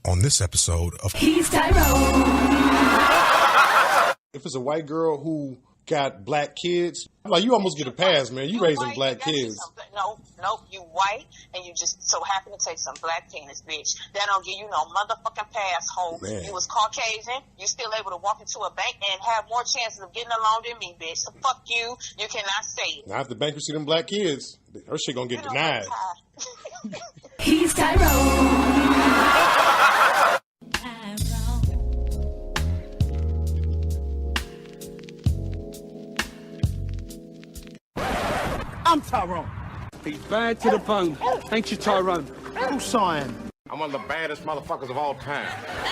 On this episode of He's Tyrone. If it's a white girl who got black kids, like, you almost get a pass, man. You raising white, black kids. No, you white, and you just so happen to take some black penis, bitch. That don't give you no motherfucking pass, hoe. Man. You was Caucasian, you still able to walk into a bank and have more chances of getting a loan than me, bitch. So fuck you, you cannot say it. Now, if the bankruptcy them black kids, her shit gonna get denied. He's Tyrone. I'm Tyrone. He's bad to the bone. Ain't you, Tyrone? Who's sighing? I'm one of the baddest motherfuckers of all time.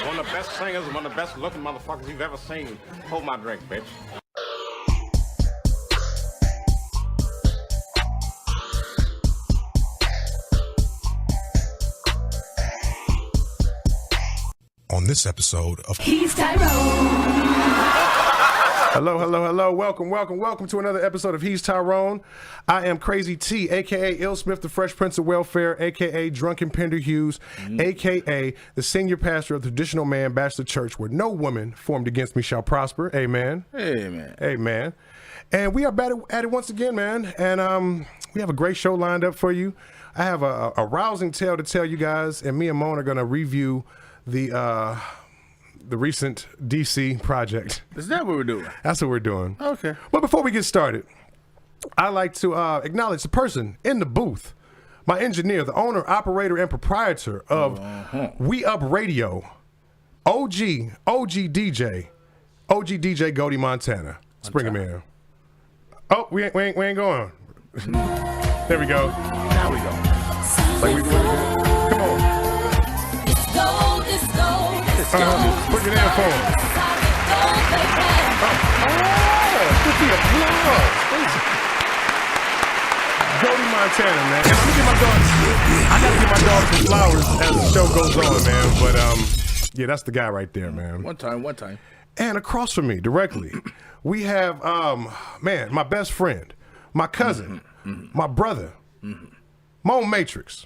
One of the best singers, one of the best looking motherfuckers you've ever seen. Hold my drink, bitch. on this episode of He's Tyrone. Hello, hello, hello. Welcome to another episode of He's Tyrone. I am Crazy T, a.k.a. Ill Smith, the Fresh Prince of Welfare, a.k.a. Drunken Pender Hughes, a.k.a. the senior pastor of the Traditional Man Bachelor Church, where no woman formed against me shall prosper. Amen. Amen. Amen. And we are back at it once again, man. And we have a great show lined up for you. I have a rousing tale to tell you guys, and me and Moan are going to review the recent DC project. Is that what we're doing? That's what we're doing. Okay. But before we get started, I'd like to acknowledge the person in the booth, my engineer, the owner, operator, and proprietor of We Up Radio, OG DJ Goldie Montana. Let's bring him in. Oh, we ain't going. There we go. Now we go. Like come on. Bring it in for him. With the applause. Goldie Montana, man. And I'm gonna give my dog. I gotta give my dog some flowers as the show goes on, man. But yeah, that's the guy right there, man. One time. And across from me, directly, we have man, my best friend, my cousin, my brother, Moan Matrix,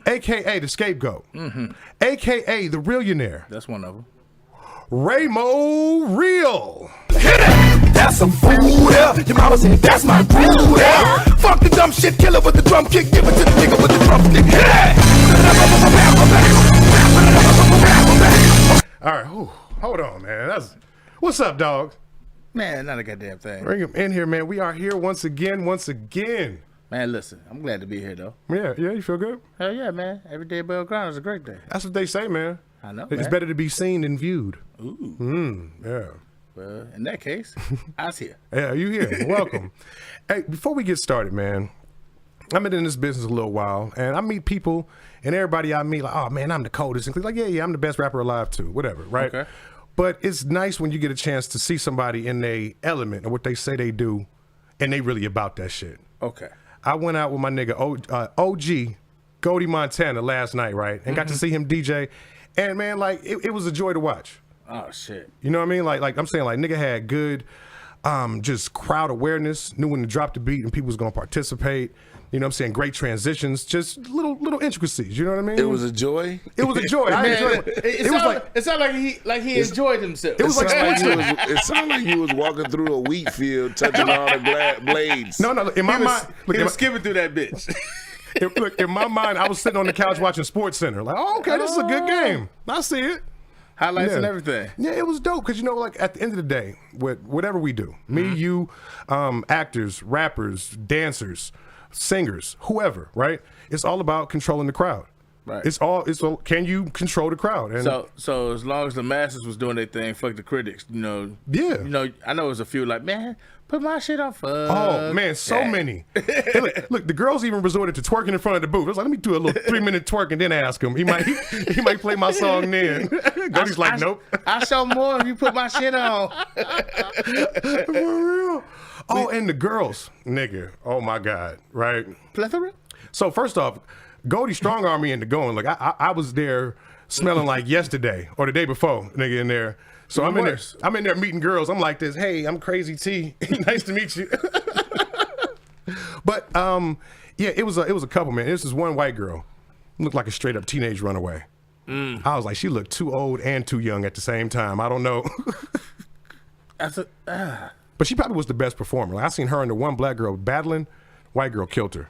aka the Scapegoat, aka the Realionaire. That's one of them. Raymo Real. Hit it! That's some food there. Your mama said that's my food there. Fuck the dumb shit, kill it with the drum kick, give it to the nigga with the drumstick. Hit it! All right, hold on, man. What's up, dog? Man, not a goddamn thing. Bring him in here, man. We are here once again. Man, listen, I'm glad to be here, though. Yeah, you feel good? Hell yeah, man. Every day above ground is a great day. That's what they say, man. I know, It's man. better to be seen than viewed. Ooh. Yeah. Well, in that case, I was here. Yeah, you here. Welcome. Hey, before we get started, man, I've been in this business a little while, and I meet people, and everybody I meet, like, oh, man, I'm the coldest. And like, yeah, I'm the best rapper alive, too. Whatever, right? Okay. But it's nice when you get a chance to see somebody in their element and what they say they do, and they really about that shit. Okay. I went out with my nigga OG Goldie Montana last night, right? And got to see him DJ. And man, like it was a joy to watch. Oh, shit. You know what I mean? Like I'm saying, like nigga had good just crowd awareness, knew when to drop the beat and people was gonna participate. You know what I'm saying? Great transitions, just little intricacies, you know what I mean? It was a joy. It was a joy. I enjoyed it. It sounded like he enjoyed himself. It was like It sounded like you was walking through a wheat field, touching all the blades. No, in my mind, He was skipping through that bitch. look, in my mind, I was sitting on the couch watching Sports Center. Like, oh, okay, this is a good game. I see it. Highlights and everything. Yeah, it was dope because, you know, like at the end of the day, with whatever we do, me, you, actors, rappers, dancers, singers, whoever, right? It's all about controlling the crowd. Right. It's all. Can you control the crowd? And So as long as the masses was doing their thing, fuck the critics. You know. Yeah. You know, I know it was a few like, man, put my shit on. Oh man, so many. Hey, look, the girls even resorted to twerking in front of the booth. I was like, let me do a little 3-minute twerk and then ask him. He might play my song then. Godie's like, nope. I'll show more if you put my shit on. For real. Oh, and the girls, nigga. Oh my God, right? Plethora. So first off, Goldie strong armed me into going. Like I was there smelling like yesterday or the day before, nigga, in there. So I'm in there meeting girls. I'm like this. Hey, I'm Crazy T. Nice to meet you. But yeah, it was a couple, man. This is one white girl, looked like a straight up teenage runaway. I was like, she looked too old and too young at the same time. I don't know. But she probably was the best performer. Like, I seen her and the one black girl battling. White girl killed her.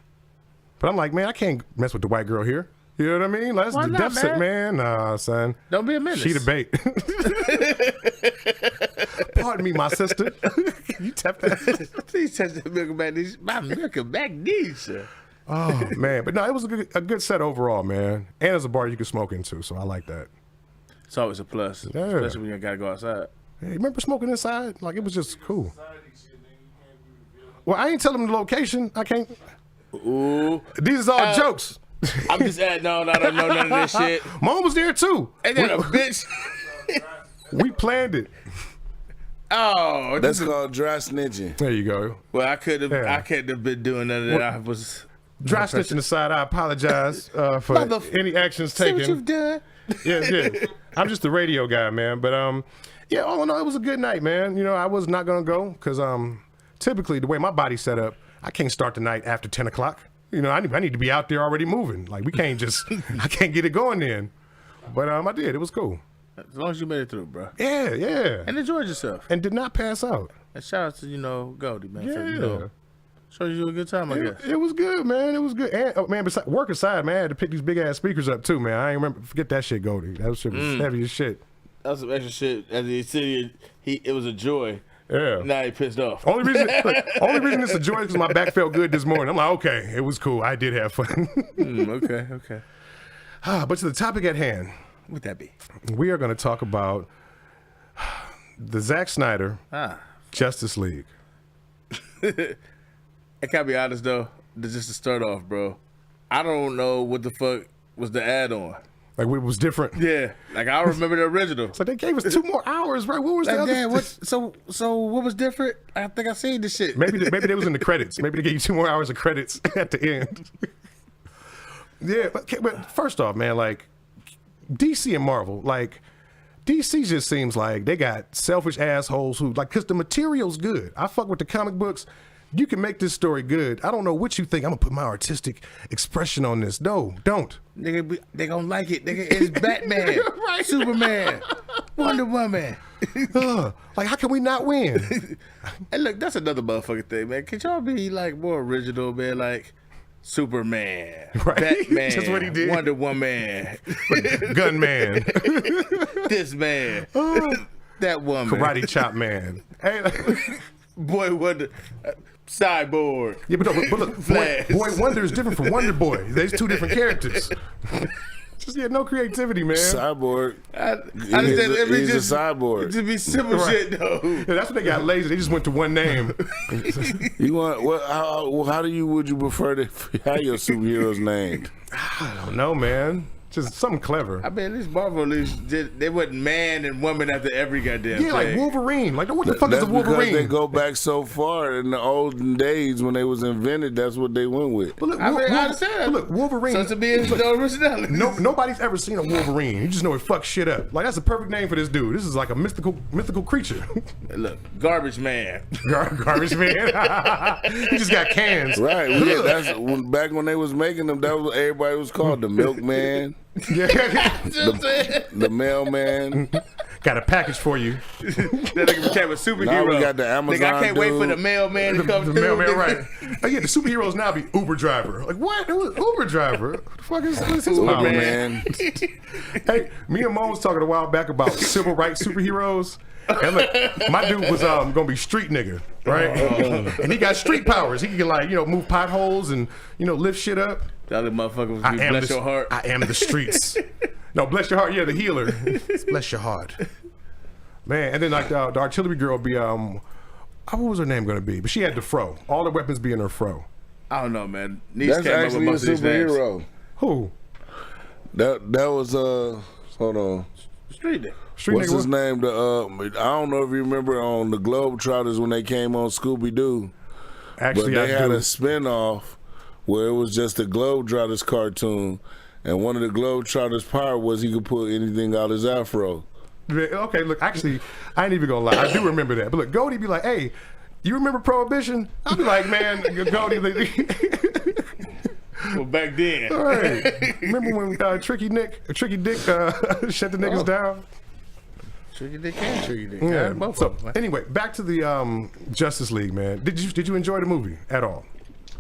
But I'm like, man, I can't mess with the white girl here. You know what I mean? That's Why the not, deficit, man. Nah, son. Don't be a menace. She the bait. Pardon me, my sister. You tap that. Please touch the milk back knees. My milk back knees, sir. Oh, man. But no, it was a good set overall, man. And it's a bar you can smoke into, so I like that. It's always a plus, Yeah. especially when you gotta go outside. Hey, remember smoking inside? Like, it was just cool. Well, I ain't telling them the location. I can't. Ooh. These is all jokes. I'm just adding, no, I don't know none of this shit. Mom was there, too. Ain't that a bitch? We planned it. Oh, That's called dry snitching. There you go. well, I couldn't Yeah. have been doing none of that. I was Dry snitching aside, I apologize for any actions see taken. what you've done. Yeah. I'm just the radio guy, man. But yeah, all in all, it was a good night, man. You know, I was not gonna go because typically the way my body's set up, I can't start the night after 10 o'clock. You know, I need to be out there already moving. Like, we can't just, I can't get it going then. But I did. It was cool. As long as you made it through, bro. Yeah. And enjoyed yourself. And did not pass out. And shout out to, Goldie, man. Yeah. For, showed you a good time, I guess. It was good, man. It was good. And, man, besides, work aside, man, I had to pick these big-ass speakers up, too, man. I ain't remember. Forget that shit, Goldie. That shit was heavy as shit. That was some extra shit. As he said, it was a joy. Yeah. Now he pissed off. Only reason it's a joy is because my back felt good this morning. I'm like, okay, it was cool. I did have fun. Okay. But to the topic at hand, What would that be? we are going to talk about the Zack Snyder Justice League. I can't be honest, though. Just to start off, bro. I don't know what the fuck was the add-on. Like, it was different. Yeah. Like, I remember the original. So they gave us 2 more hours, right? What was the Like, other? damn, so what was different? I think I seen this shit. Maybe they was in the credits. Maybe they gave you 2 more hours of credits at the end. Yeah, but first off, man, like, DC and Marvel, like, DC just seems like they got selfish assholes who, like, because the material's good. I fuck with the comic books. You can make this story good. I don't know what you think. I'm going to put my artistic expression on this. No, don't. Nigga, they gonna like it. Nigga, it's Batman, Right. Superman, Wonder Woman. Like, how can we not win? And look, that's another motherfucking thing, man. Could y'all be, like, more original, man? Like, Superman, Right. Batman, Just what he did. Wonder Woman, Gunman. this man, that woman, Karate Chop Man. Hey, Boy Wonder, Cyborg. yeah, but look, Flash. Boy Wonder is different from Wonder Boy. There's 2 different characters. Just no creativity, man. Cyborg. I understand it be He's just a cyborg. Just be simple Right. shit though. Yeah, that's what they got lazy. They just went to one name. You want what? How would you prefer to have your superheroes named? I don't know, man. Just something clever. I mean, at least Marvel, at least they wasn't man and woman after every goddamn Yeah, like thing. Wolverine. Like, what the fuck That's is a Wolverine? because they go back so far in the olden days when they was invented. That's what they went with. But look, I mean, I understand. but look, Wolverine. So to be no originality. Nobody's ever seen a Wolverine. You just know it fucks shit up. Like, that's a perfect name for this dude. This is like a mythical creature. Look, Garbage Man. Garbage man. He just got cans. Right. Back when they was making them, that was what everybody was called. The milkman, Yeah. the mailman. Got a package for you. That nigga became a superhero. Now we got the Amazon Nigga, I can't wait for dude. the mailman to come The through. mailman, nigga. right? Oh yeah, the superheroes now be Uber driver. Like, what? Who is Uber driver? What the fuck is his Oh, power? man. Hey, me and Mo was talking a while back about civil rights superheroes. And look, my dude was gonna be street nigga, right? And he got street powers. He can, like, move potholes and lift shit up. The other motherfucker was be bless your heart. I am the streets. No, bless your heart. Yeah, the healer. Bless your heart, man. And then like the artillery girl be what was her name gonna be? But she had the fro. All the weapons be in her fro. I don't know, man. Niece That's came up with actually a most of these names. superhero. Who? That was hold on. Street nigga. Street What's nigga. his name? I don't know if you remember on the Globetrotters when they came on Scooby Doo, but Actually, they I had do. a spinoff where it was just a Globetrotters cartoon, and one of the Globetrotters' power was he could pull anything out his afro. Okay, look, actually, I ain't even gonna lie. I do remember that. But look, Goldie be like, hey, you remember Prohibition? I'll be like, man, Goldie, Well, back then. All right. Remember when Tricky Dick shut the niggas down? Tricky Dick and Tricky Dick. Yeah. Both So of them, man. anyway, back to the Justice League, man. Did you enjoy the movie at all?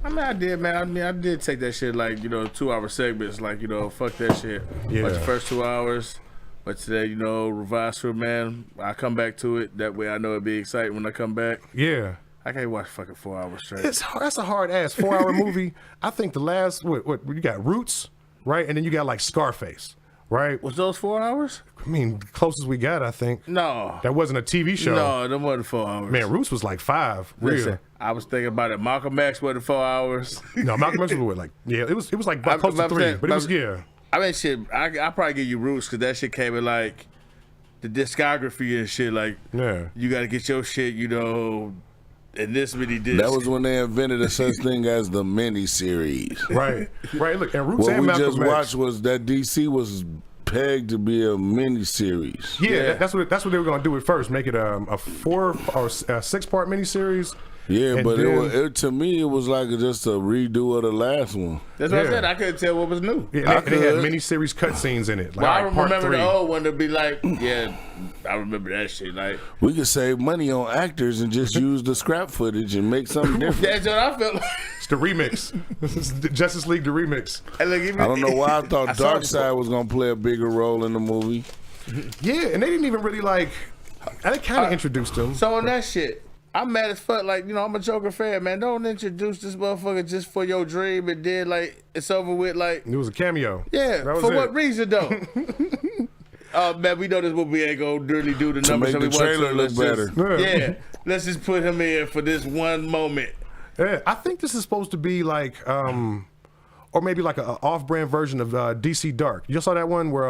I mean, I did, man. I mean, I did take that shit like, 2-hour segments. Like, fuck that shit. Yeah. Watch the first 2 hours. But today, Revised Superman, I come back to it. That way I know it'd be exciting when I come back. Yeah. I can't watch fucking 4 hours straight. That's a hard ass 4-hour movie. I think the last what you got Roots, right? And then you got like Scarface, right? Was those 4 hours? I mean, closest we got, I think. No. That wasn't a TV show. No, that wasn't 4 hours. Man, Roots was like 5. Listen, Real. I was thinking about it. Malcolm X wasn't 4 hours. No, Malcolm X was like, yeah, it was like close to 3, but it was, yeah. I mean, shit, I probably give you Roots because that shit came in like the discography and shit. Like, Yeah. you got to get your shit, in this many discs. That was when they invented a such thing as the mini-series. Right. Look, and Roots What and we Malcolm just X. watched was that DC was pegged to be a mini-series. Yeah, that's what they were gonna do at first. Make it a 4 or 6-part miniseries. Yeah, And but then- to me, it was like just a redo of the last one. That's what I Yeah. said. I couldn't tell what was new. Yeah, and they had could. miniseries cutscenes in it. Like, Well, I all right, part remember 3. the old one to be like, yeah, I remember that shit. Like, We could save money on actors and just use the scrap footage and make something different. that's what I felt like. It's the remix. This is the Justice League, the remix. And look, even, I don't know why I thought saw it Darkseid was going to play a bigger role in the movie. Yeah, and they didn't even really like. They kind of introduced him. So on that shit, I'm mad as fuck. Like, I'm a Joker fan, man. Don't introduce this motherfucker just for your dream and then, like, it's over with, like. It was a cameo. Yeah, That was for it. what reason, though? Oh, man, we know this movie ain't gonna really do the To numbers make that we the want trailer to. look Let's just- better. Yeah, let's just put him in for this one moment. Yeah, I think this is supposed to be like, or maybe like an off-brand version of DC Dark. You saw that one where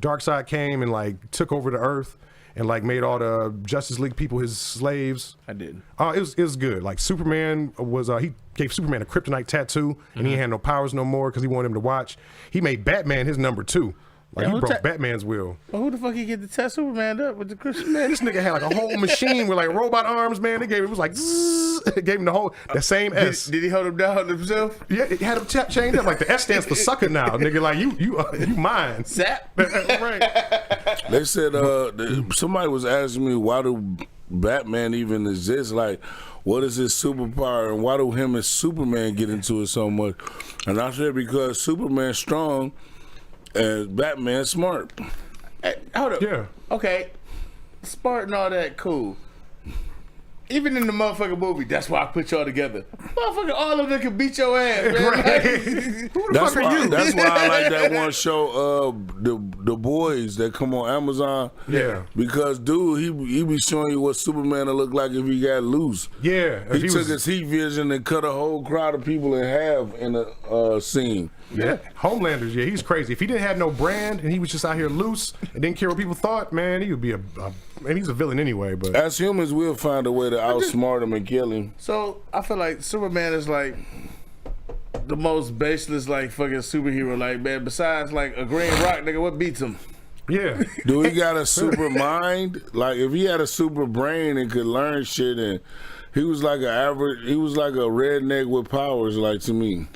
Darkseid came and like took over the Earth and like made all the Justice League people his slaves. I didn't. It was good. Like Superman was he gave Superman a kryptonite tattoo and he ain't had no powers no more because he wanted him to watch. He made Batman his number 2. Like Yeah, he who broke ta- Batman's will. Well, who the fuck he get to test Superman up with the Christian? Man, this nigga had like a whole machine with like robot arms, man. They gave it was like zzz, it gave him the same S. Did he hold him down himself? Yeah, it had him chained up. Like the S stands for sucker now, nigga. Like you mine. Zap. Right. They said somebody was asking me, why do Batman even exist? Like, what is his superpower and why do him and Superman get into it so much? And I said because Superman's strong and Batman's smart. Hey, hold up. Yeah. Okay. Smart and all that, cool. Even in the motherfucking movie, that's why I put y'all together. Motherfucker, all of them can beat your ass, man. Right. Like, Who the That's fuck are why. you? That's why I like that one show, the Boys that come on Amazon. Yeah. Because dude, he be showing you what Superman will look like if he got loose. Yeah. He took his heat vision and cut a whole crowd of people in half in a scene. Yeah. Homelanders, yeah, he's crazy. If he didn't have no brand and he was just out here loose and didn't care what people thought, man, he would be and he's a villain anyway, but As humans, we'll find a way to outsmart him and kill him. so I feel like Superman is like the most baseless like fucking superhero. Like, man, besides like a green rock, nigga, what beats him? yeah. Do he got a super mind? Like, if he had a super brain and could learn shit, and he was like a redneck with powers, like to me.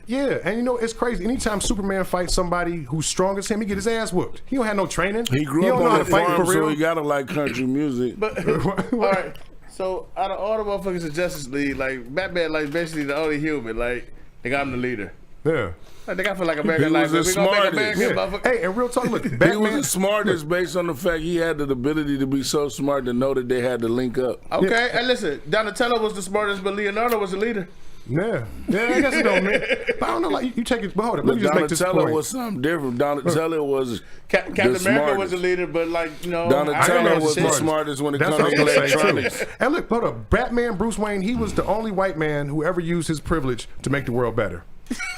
Yeah, and it's crazy. Anytime Superman fights somebody who's strong as him, he get his ass whooped. He don't have no training. He grew don't up know how on to a fight farm, for so real. he gotta like country music. But all right, so out of all the motherfuckers in Justice League, like Batman, like basically the only human. Like, nigga, I'm the leader. Yeah. I think I feel like American He life. was We the gonna make smartest. American Yeah. motherfucker. Hey, and real talk, look, He was Batman. the smartest based on the fact he had the ability to be so smart to know that they had to link up. Okay, and listen, Donatello was the smartest, but Leonardo was the leader. Yeah, I guess it don't mean. But I don't know, like you take it. But hold on, let me just make this Donatello point. was something different. Donatello was Captain the America smartest. was the leader, but like, I know Donatello the was the smartest. smartest when it That's comes what to I was gonna say electronics. too. And look, hold up, Batman, Bruce Wayne, he was the only white man who ever used his privilege to make the world better.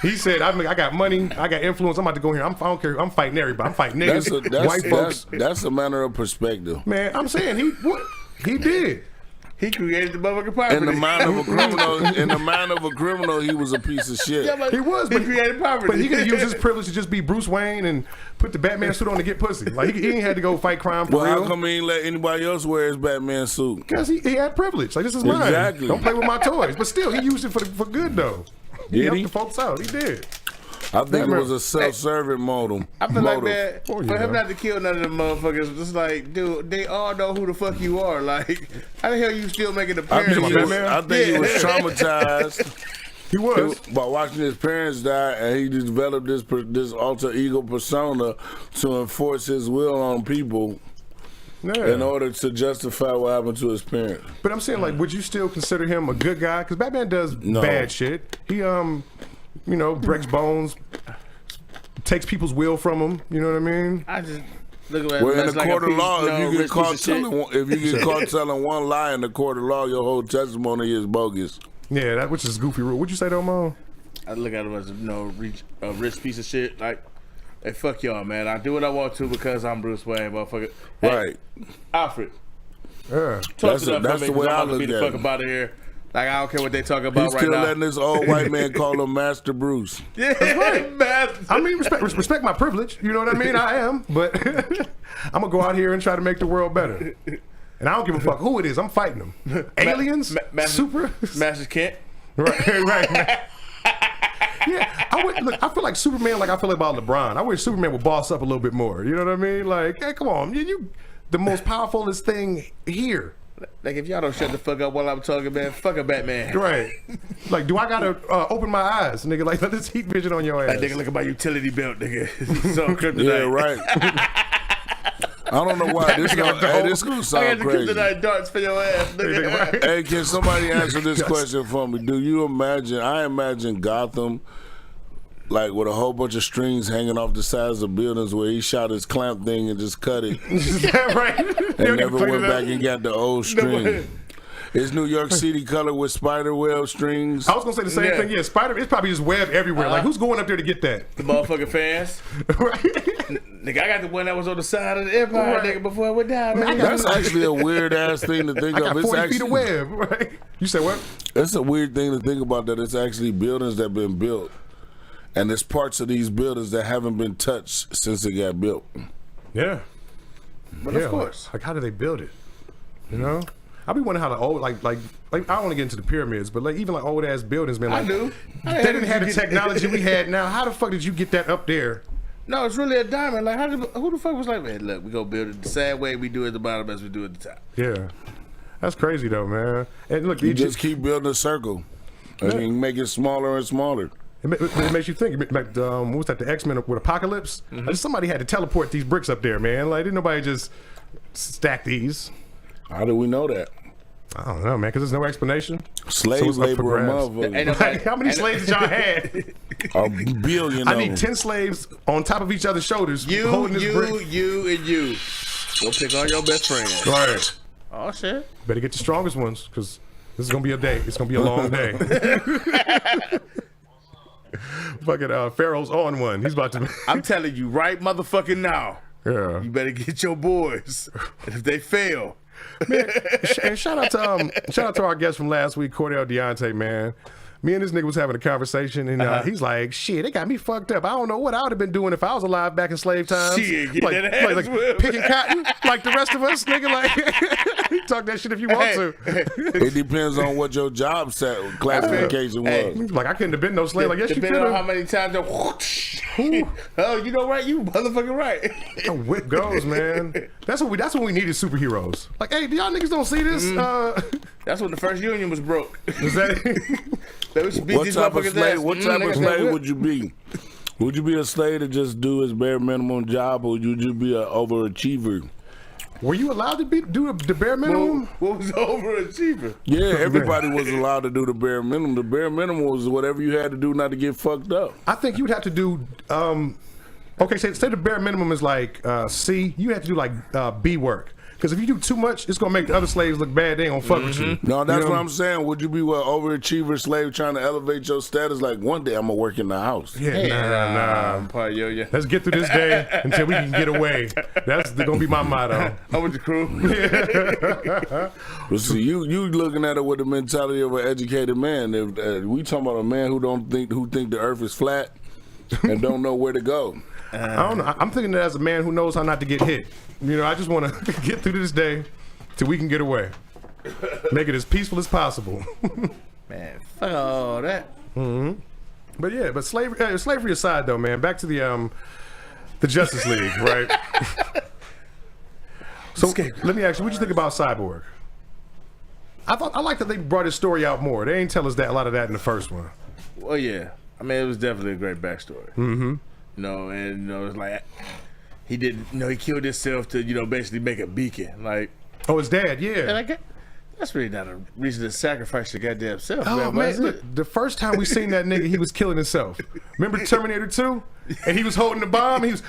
He said, I got money, I got influence, I'm about to go here. I don't care, I'm fighting everybody. I'm fighting niggas, white folks. That's a matter of perspective. Man, I'm saying he did. he created the motherfucking poverty. In the mind of a criminal, he was a piece of shit. Yeah, but He was, he but created poverty. But he could have used his privilege to just be Bruce Wayne and put the Batman suit on to get pussy. Like he ain't had to go fight crime for Well, how real. come he ain't let anybody else wear his Batman suit? Because he had privilege. Like, this is mine. Exactly. Don't play with my toys. But still, he used it for good, though. He Did helped he? the folks out. He did. I think it was a self-serving modem. I feel like, man, Oh, for yeah. him not to kill none of them motherfuckers, it's like, dude, they all know who the fuck you are. Like, how the hell you still making I think, appearances? he was traumatized. He was. By watching his parents die, and he developed this alter ego persona to enforce his will on people in order to justify what happened to his parents. But I'm saying, like, would you still consider him a good guy? Because Batman does bad shit. He, breaks bones, takes people's will from them. You know what I mean? I just look at Well, in the like court of law, if you get caught telling one lie in the court of law, your whole testimony is bogus. Yeah, which is a goofy rule. What'd you say, though, Mo? I look at him as a rich piece of shit. Like, hey, fuck y'all, man. I do what I want to because I'm Bruce Wayne, motherfucker. Hey, Right. Alfred. Yeah. That's the way I look at the fuck it. about here. Like, I don't care what they talk about He's right still now. letting this old white man call him Master Bruce. Yeah, man. I mean, respect my privilege. You know what I mean? I am. But I'm going to go out here and try to make the world better. And I don't give a fuck who it is. I'm fighting them. Aliens? Super? Master Kent. Right. Yeah, I feel like Superman, like I feel about LeBron. I wish Superman would boss up a little bit more. You know what I mean? Like, hey, come on, you the most powerfulest thing here. Like, if y'all don't shut the fuck up while I'm talking, man, fuck a Batman. Right. Like, do I gotta open my eyes, nigga? Like, let this heat vision on your ass. Like, nigga, look at my utility belt, nigga. It's on kryptonite. Yeah, right. I don't know why this gonna I sound got the crazy. kryptonite darts for your ass, nigga. Hey, can somebody answer this question for me? Do you imagine? I imagine Gotham, like with a whole bunch of strings hanging off the sides of buildings, where he shot his clamp thing and just cut it, Yeah, right. and never went back and got the old string. Is New York City colored with spider web strings? I was gonna say the same Yeah. thing. Yeah, Spider. It's probably just web everywhere. Like, who's going up there to get that? The motherfucking fans. Right. Nigga, I got the one that was on the side of the Empire, Right. nigga, before I went down. Man, I nigga. got- That's actually a weird ass thing to think I got of. 40 feet of web. Right. You said what? It's a weird thing to think about, that it's actually buildings that have been built, and there's parts of these buildings that haven't been touched since it got built. Yeah. But Yeah, of course. Like, how do they build it? You know? I be wondering how the old, like I don't want to get into the pyramids, but like even like old ass buildings, man. Like, I do. They didn't have the technology we had now. How the fuck did you get that up there? No, it's really a diamond. Like, who the fuck was like, man, look, we gonna build it the same way we do at the bottom as we do at the top. Yeah. That's crazy though, man. And look, You just keep building a circle, and you can make it smaller and smaller. it makes you think. Like, what was that? The X-Men with Apocalypse. Like, somebody had to teleport these bricks up there, man. Like, didn't nobody just stack these? How do we know that? I don't know, man, because there's no explanation. Slave it's up for labor, grabs. motherfucker. Like, how many slaves did y'all had? A billion. I of need them. 10 slaves on top of each other's shoulders, holding this brick. You. Go pick on your best friend. Right. Oh, shit. Better get the strongest ones, because this is gonna be a day. It's gonna be a long day. Fucking Pharaoh's on one. He's about to. I'm telling you right motherfucking now. Yeah. You better get your boys. And if they fail. Man, and shout out to our guest from last week, Cordell Deontay, man. Me and this nigga was having a conversation, and he's like, "Shit, they got me fucked up. I don't know what I would have been doing if I was alive back in slave times. Shit, get like, that ass like whipped. picking cotton, like the rest of us, nigga. Like, talk that shit if you want to. It depends on what your job classification was. Like, I couldn't have been no slave. Like, yes, you could Depending on how have. many times oh, you know right, you motherfucking right. The whip goes, man. That's what we needed superheroes. Like, hey, y'all niggas don't see this? That's when the first union was broke. Is that? They should beat What these type of motherfuckers' slave? ass. What type of Niggas slave like, would you be? Would you be a slave to just do his bare minimum job, or would you be an overachiever? Were you allowed to do the bare minimum? What was overachiever? Yeah, everybody was allowed to do the bare minimum. The bare minimum was whatever you had to do not to get fucked up. I think you'd have to do. Okay, say the bare minimum is like C. You have to do like B work. Because if you do too much, it's gonna make the other slaves look bad. They ain't gonna fuck with you. No, that's You know? what I'm saying. Would you be an overachiever slave trying to elevate your status? Like, one day I'm gonna work in the house. Yeah, nah. I'm part of yo. Let's get through this day until we can get away. That's gonna be my motto. I'm with the crew. But see, you looking at it with the mentality of an educated man. If we talking about a man who think the earth is flat and don't know where to go. I don't know. I'm thinking that as a man who knows how not to get hit. You know, I just want to get through this day till we can get away. Make it as peaceful as possible. Man, fuck all that. But yeah, but slavery aside though, man. Back to the Justice League, right? So let me ask you, what you think about Cyborg? I like that they brought his story out more. They ain't tell us that a lot of that in the first one. Well, yeah. I mean, it was definitely a great backstory. Mm-hmm. It's like he did. He killed himself to basically make a beacon. Like, oh, his dad, yeah. And that's really not a reason to sacrifice your goddamn self. Oh man, look, the first time we seen that nigga, he was killing himself. Remember Terminator 2? And he was holding the bomb. And he was.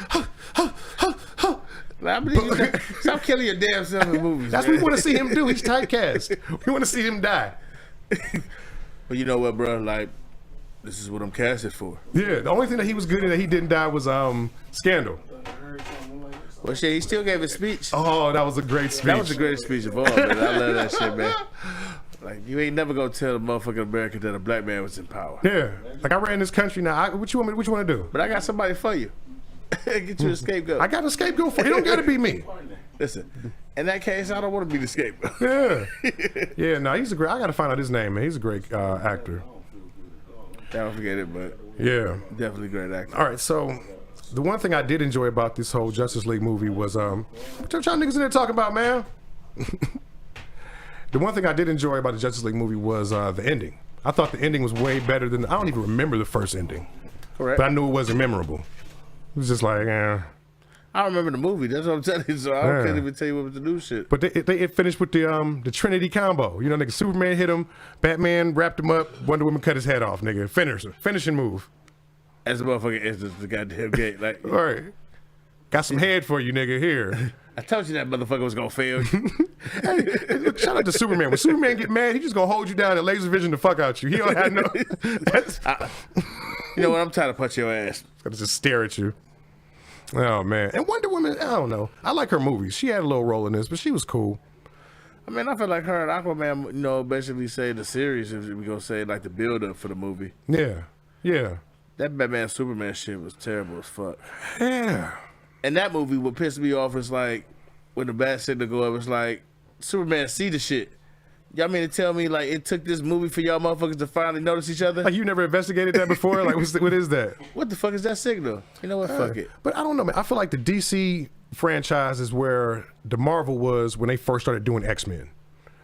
Stop killing your damn self in movies. That's what we want to see him do. He's typecast. We want to see him die. But you know what, bro? Like, this is what I'm casted for. Yeah, the only thing that he was good at that he didn't die was Scandal. Well, shit, he still gave a speech. Oh, that was a great speech. That was the greatest speech of all, man. I love that shit, man. Like, you ain't never gonna tell a motherfucking American that a black man was in power. Yeah, like I ran this country now. What you want to do? But I got somebody for you. Get you a scapegoat. I got a scapegoat for you. It don't got to be me. Listen, in that case, I don't want to be the scapegoat. Yeah, no, he's a great. I got to find out his name, man. He's a great actor. Don't forget it, but yeah, definitely great actor. All right, so the one thing I did enjoy about this whole Justice League movie was what y'all niggas in there talking about, man? The one thing I did enjoy about the Justice League movie was the ending. I thought the ending was way better than. I don't even remember the first ending. Correct. But I knew it wasn't memorable. It was just like, I remember the movie. That's what I'm telling you. So I can't even tell you what was the new shit. But it finished with the Trinity combo. Nigga, Superman hit him, Batman wrapped him up, Wonder Woman cut his head off. Nigga, finishing move. As a motherfucker enters the goddamn gate, like. All right, got some head for you, nigga. Here. I told you that motherfucker was gonna fail. Hey, shout out to Superman. When Superman get mad, he just gonna hold you down and laser vision the fuck out you. He don't have no. You know what? I'm tired of punch your ass. Gonna just stare at you. Oh man, and Wonder Woman. I don't know. I like her movies. She had a little role in this, but she was cool. I mean, I feel like her and Aquaman, basically say the series. If we gonna say like the build up for the movie. Yeah. That Batman Superman shit was terrible as fuck. Yeah. And that movie, what pissed me off is like when the bat signal go up, it's like Superman see the shit. Y'all mean to tell me like it took this movie for y'all motherfuckers to finally notice each other? Like you never investigated that before? Like what is that? What the fuck is that signal? You know what? Fuck it. But I don't know, man. I feel like the DC franchise is where the Marvel was when they first started doing X-Men.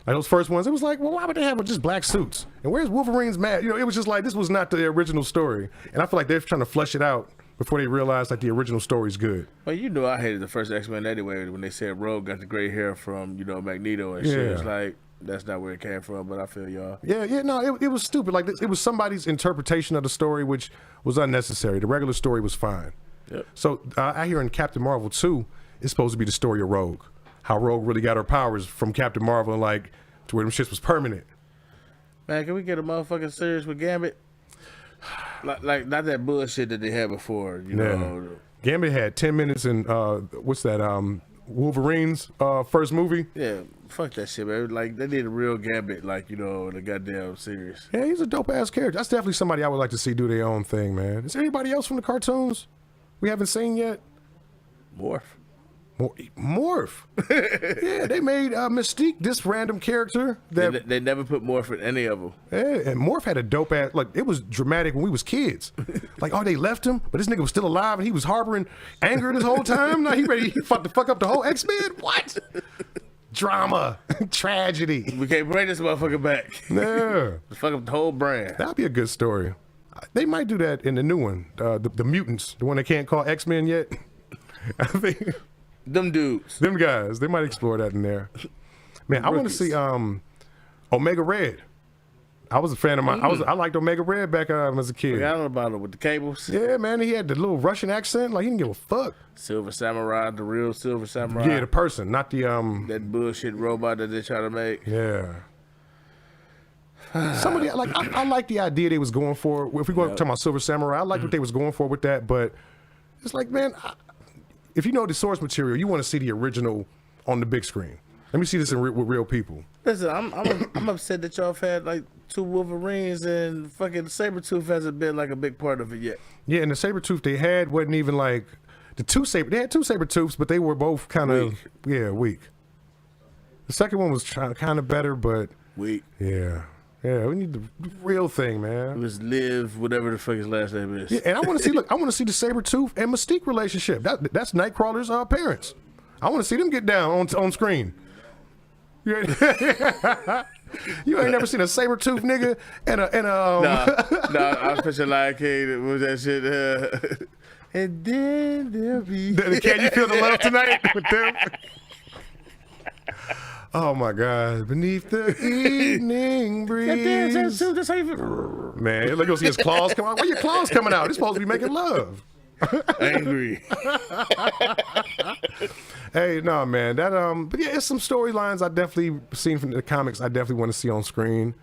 Like those first ones, it was like, well, why would they have just black suits? And where's Wolverine's mad? It was just like this was not the original story. And I feel like they're trying to flesh it out before they realized like the original story's good. Well, I hated the first X-Men anyway when they said Rogue got the gray hair from Magneto and shit. It's like that's not where it came from, but I feel y'all. Yeah, no, it was stupid. Like it was somebody's interpretation of the story, which was unnecessary. The regular story was fine. Yep. So I hear in Captain Marvel 2, it's supposed to be the story of Rogue. How Rogue really got her powers from Captain Marvel and like to where them shits was permanent. Man, can we get a motherfucking serious with Gambit? Like not that bullshit that they had before, you know. Gambit had 10 minutes in what's that? Wolverine's first movie. Yeah, fuck that shit, man. Like they did a real Gambit, like the goddamn series. Yeah, he's a dope ass character. That's definitely somebody I would like to see do their own thing, man. Is there anybody else from the cartoons we haven't seen yet? Morph. Yeah, they made Mystique this random character that they never put Morph in any of them. Yeah, and Morph had a dope ass. Like it was dramatic when we was kids. Like they left him, but this nigga was still alive and he was harboring anger this whole time. Now he ready to fuck up the whole X-Men. What? Drama, tragedy. We can't bring this motherfucker back. Yeah, fuck up the whole brand. That'd be a good story. They might do that in the new one, the mutants, the one they can't call X-Men yet. I think. Them dudes. Them guys. They might explore that in there. Man, I want to see Omega Red. I was a fan of mine. I liked Omega Red back as a kid. Forgot about it with the cables. Yeah, man. He had the little Russian accent. Like he didn't give a fuck. Silver Samurai, the real Silver Samurai. Yeah, the person, not the that bullshit robot that they try to make. Yeah. Somebody like I like the idea they was going for. If we go talking about Silver Samurai, I like what they was going for with that, but it's like, man, if you know the source material, you want to see the original on the big screen. Let me see this with real people. Listen, I'm upset that y'all have had like 2 Wolverines and fucking Sabretooth hasn't been like a big part of it yet. Yeah, and the Sabretooth they had wasn't even like they had 2 Sabretooths, but they were both kind of weak. The second one was kind of better, but weak. Yeah. Yeah, we need the real thing, man. It was Liv, whatever the fuck his last name is. Yeah, and I want to see. Look, I want to see the Sabretooth and Mystique relationship. That's Nightcrawler's parents. I want to see them get down on screen. You ain't never seen a Sabretooth nigga and a Nah, I was picturing like, hey, what was that shit? And then there'll be. Can you feel the love tonight with them? Oh my God! Beneath the evening breeze. That's how you Man, look, you'll see his claws come out. Why your claws coming out? They're supposed to be making love. Angry. Hey, no, man. That but yeah, it's some storylines I definitely seen from the comics. I definitely want to see on screen.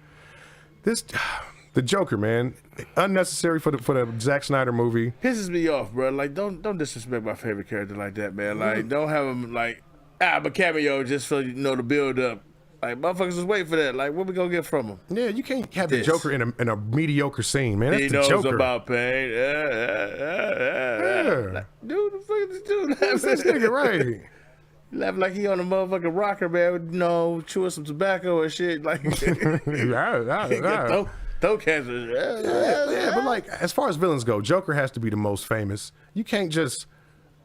The Joker, man, unnecessary for the Zack Snyder movie. Pisses me off, bro. Like, don't disrespect my favorite character like that, man. Like, don't have him like a cameo just for the build up. Like, motherfuckers was waiting for that. Like, what we gonna get from him? Yeah, you can't have the Joker in a mediocre scene, man. That's he the knows Joker. about pain. Yeah. Like, dude, the fuck is this dude? That's this nigga, right? Laughing like he on a motherfucking rocker, man. Chewing some tobacco and shit. Like, throat cancer. Yeah, but like, as far as villains go, Joker has to be the most famous. You can't just.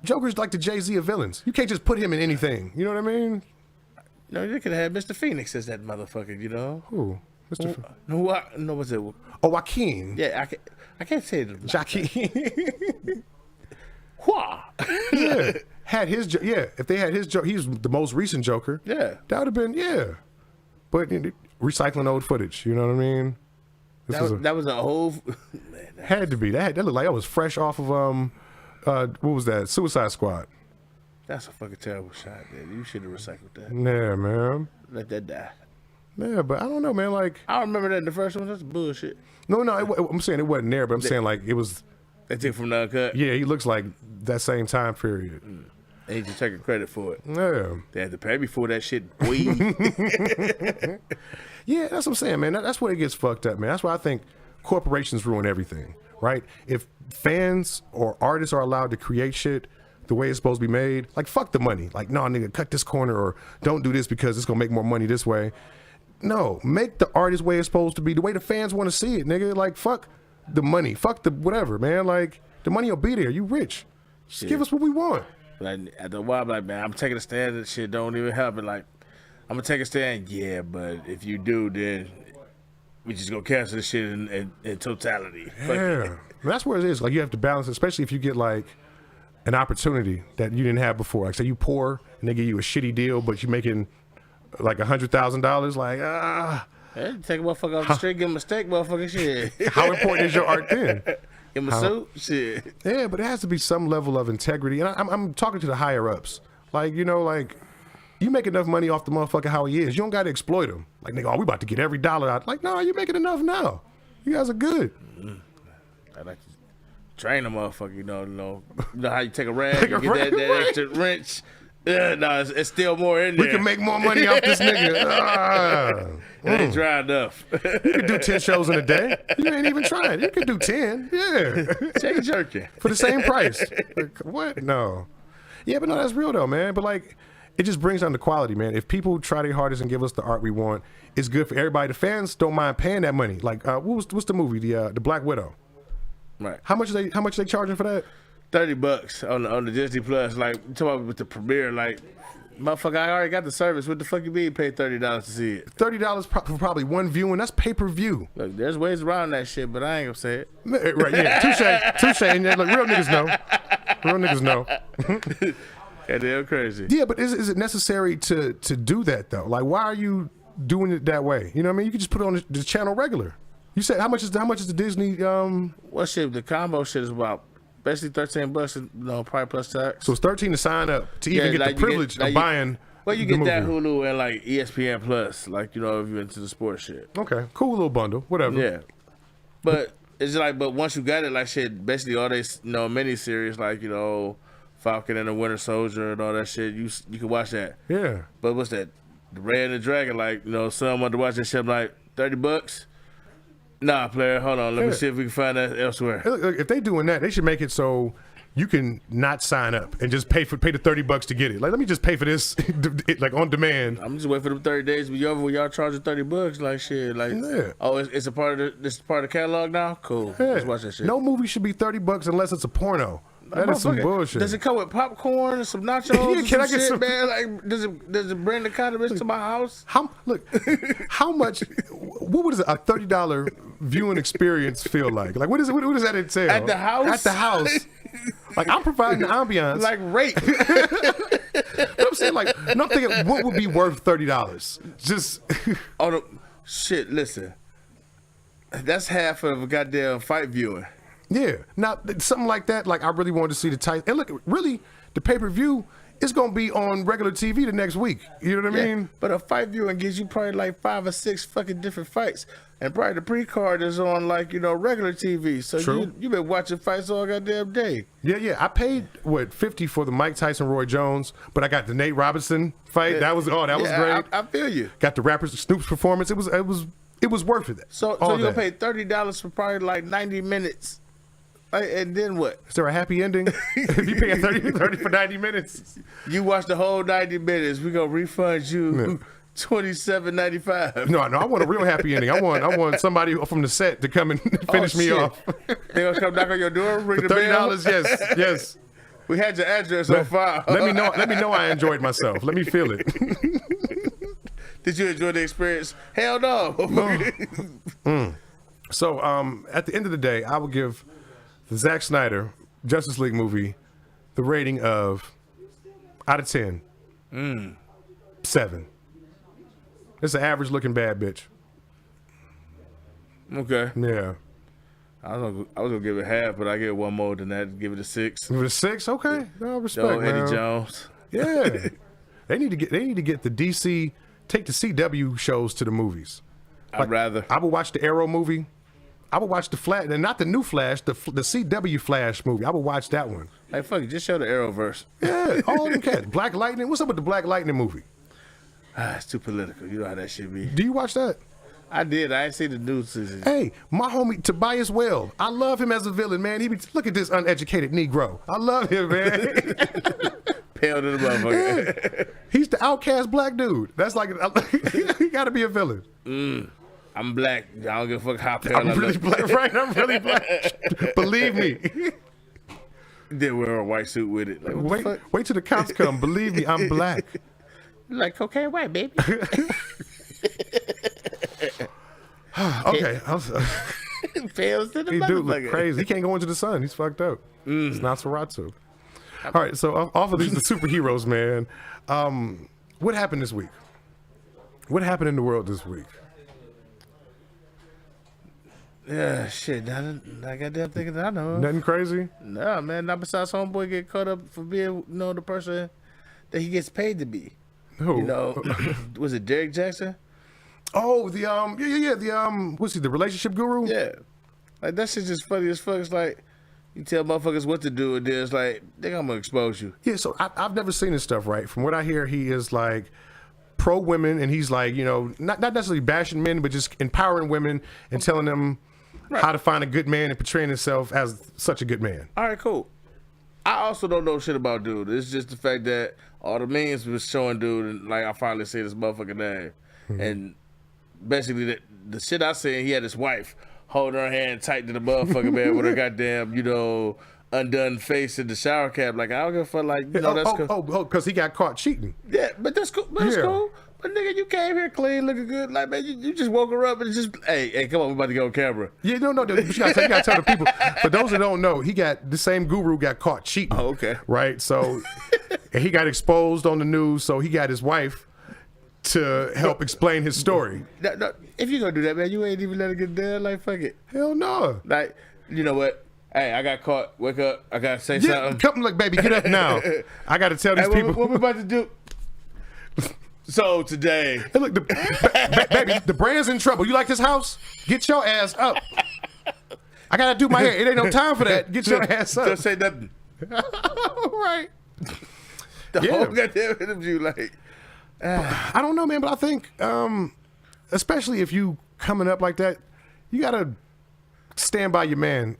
Joker's like the Jay-Z of villains. You can't just put him in anything. You know what I mean? No, you could have had Mr. Phoenix as that motherfucker, Who? Mr. No, what's it? Oh, Joaquin. Yeah, I can't say it. Joaquin. Wha? Yeah. If they had his Joker, he's the most recent Joker. Yeah. That would have been, But recycling old footage, you know what I mean? That was a whole. Man, had to be. That looked like I was fresh off of, what was that? Suicide Squad. That's a fucking terrible shot, man. You should have recycled that. Yeah, man. Let that die. Yeah, but I don't know, man. Like, I remember that in the first one. That's bullshit. No, I'm saying it wasn't there, but I'm saying like it was. They took from the uncut. Yeah, he looks like that same time period. And he's just taking credit for it. Yeah. They had to pay me for that shit, boy. Yeah, that's what I'm saying, man. That's where it gets fucked up, man. That's why I think corporations ruin everything, right? If fans or artists are allowed to create shit the way it's supposed to be made, like, fuck the money. Like, no, nigga, cut this corner or don't do this because it's going to make more money this way. No, make the artist way it's supposed to be, the way the fans want to see it, nigga. Like, fuck the money. Fuck the whatever, man. Like, the money will be there. You rich. Just give us what we want. Like, at the while, I'm like, man, I'm taking a stand. That shit don't even help it. Like, I'm going to take a stand. Yeah, but if you do, then we just going to cancel this shit in totality. Yeah. That's where it is. Like, you have to balance it, especially if you get, like, an opportunity that you didn't have before. Like, say you poor and they give you a shitty deal, but you're making like $100,000. Like, Yeah, take a motherfucker off the street, give him a steak, motherfucker, shit. How important is your art then? Give him a suit, shit. Yeah, but it has to be some level of integrity. And I'm talking to the higher ups. Like, like, you make enough money off the motherfucker how he is. You don't got to exploit him. Like, nigga, we about to get every dollar out. Like, no, you're making enough now. You guys are good. I like to train a motherfucker, you know how you take a rag, you get that extra wrench. No, it's still more in there. We can make more money off this nigga. It ain't dry enough. You can do 10 shows in a day. You ain't even trying. You can do 10. Yeah. Chain jerking. For the same price. Like, what? No. Yeah, but no, that's real though, man. But like, it just brings down the quality, man. If people try their hardest and give us the art we want, it's good for everybody. The fans don't mind paying that money. Like, what's the movie? The Black Widow. Right. How much are they charging for that? $30 on the Disney Plus. Like, you talking about with the premiere, like, motherfucker, I already got the service. What the fuck you mean pay $30 to see it? $30 for probably one viewing. That's pay-per-view. Look, there's ways around that shit, but I ain't gonna say it. Right, yeah. Touche. And look, real niggas know. Goddamn crazy. Yeah, but is it necessary to do that, though? Like, why are you doing it that way? You know what I mean? You could just put it on the channel regular. You said, how much is the Disney? What shit? The combo shit is about basically $13, probably plus tax. So it's $13 to sign up to even get the privilege of buying. Well, you get that Hulu and like ESPN Plus, like, if you're into the sports shit. Okay, cool little bundle, whatever. Yeah, but it's like, but once you got it, like shit, basically all they mini series, like Falcon and the Winter Soldier and all that shit, you can watch that. Yeah. But what's that? The Red and the Dragon, like son wanted to watch that shit. I'm like, $30. Nah, player, hold on. Let me see if we can find that elsewhere. Look, if they doing that, they should make it so you can not sign up and just pay the $30 to get it. Like, let me just pay for this, like on demand. I'm just waiting for them 30 days to be over when y'all charging $30. Like shit, like oh, it's a part of this part of the catalog now. Cool, let's watch that shit. No movie should be $30 unless it's a porno. That is some bullshit. Does it come with popcorn and some nachos? Yeah, can I get shit, some? Man, like does it bring the condiments to my house? How much? What would a $30 viewing experience feel like? Like what is it? What does that entail? At the house? At the house. Like I'm providing the ambiance. Like rape. I'm saying like, no, I'm thinking what would be worth $30? Just shit. Listen, that's half of a goddamn fight viewing. Yeah, now something like that. Like I really wanted to see the tight. And look, really, the pay-per-view is gonna be on regular TV the next week. You know what I mean? But a fight viewing gives you probably like 5 or 6 fucking different fights, and probably the pre-card is on like regular TV. So you been watching fights all goddamn day. Yeah. I paid $50 for the Mike Tyson Roy Jones, but I got the Nate Robinson fight. That was great. I feel you. Got the rapper Snoop's performance. It was worth it. So you gonna pay $30 for probably like 90 minutes. And then what? Is there a happy ending? If you pay $30 for 90 minutes, you watch the whole 90 minutes. We gonna refund you $27.95. No, I want a real happy ending. I want somebody from the set to come and finish me off. They gonna come knock on your door, ring for the bell. $30. Yes. We had your address on file. Let me know I enjoyed myself. Let me feel it. Did you enjoy the experience? Hell no. So at the end of the day, I will give the Zack Snyder Justice League movie the rating of out of 10 7. It's an average looking bad bitch. Okay. Yeah. I was gonna give it half, but I give it one more than that. Give it a 6. Give it a 6? Okay. No respect, man. Eddie Jones. Yeah. They need to get the DC, take the CW shows to the movies. I'd rather. I would watch the Arrow movie. I would watch the Flash, and not the new Flash, the CW Flash movie. I would watch that one. Hey, fuck it, just show the Arrowverse. Yeah, all them cats. Black Lightning. What's up with the Black Lightning movie? It's too political. You know how that shit be. Do you watch that? I did. I ain't seen the new season. Hey, my homie Tobias Well. I love him as a villain, man. Look at this uneducated Negro. I love him, man. Pale to the motherfucker. Yeah. He's the outcast black dude. That's like he got to be a villain. I'm black. I don't give a fuck how pale I'm really black, right? I'm really black. Believe me. Then wear a white suit with it. Like, wait till the cops come. Believe me, I'm black. Like cocaine white, baby. Okay. Fails to the He do look motherfucker. crazy. He can't go into the sun. He's fucked up. It's Nosferatu. All right, so off of these the superheroes, man. What happened this week? What happened in the world this week? Yeah, shit. I goddamn thinking I know. Nothing crazy? No, man. Not besides homeboy get caught up for being, the person that he gets paid to be. Who? Was it Derek Jackson? Oh, the what's he? The relationship guru? Yeah. Like that shit's just funny as fuck. It's like you tell motherfuckers what to do, and then it's like I'm gonna expose you. Yeah. So I've never seen this stuff. Right. From what I hear, he is like pro women, and he's like not necessarily bashing men, but just empowering women and telling them how to find a good man and portraying himself as such a good man. All right, cool. I also don't know shit about dude. It's just the fact that all the memes was showing dude, and like I finally see this motherfucking name, and basically the shit I seen, he had his wife holding her hand tight to the motherfucker, man, with her goddamn undone face in the shower cap. Like I don't give a fuck. Like that's cool. Because he got caught cheating. Yeah, but that's cool. That's cool. But nigga, you came here clean, looking good. Like man, you just woke her up and just hey, come on, we about to go on camera. Yeah, no, you gotta tell the people. For those that don't know, the same guru got caught cheating. Oh, okay. Right, so and he got exposed on the news, so he got his wife to help explain his story. No, if you gonna do that, man, you ain't even let it get there. Like fuck it. Hell no. Like you know what? Hey, I got caught. Wake up. I gotta say something. Come look, baby, get up now. I gotta tell these people. What we about to do? So today, hey, look, baby, the brand's in trouble. You like this house? Get your ass up. I gotta do my hair. It ain't no time for that. Get your ass up. Don't say nothing. Right. The whole goddamn interview, like. I don't know, man, but I think, especially if you coming up like that, you gotta stand by your man.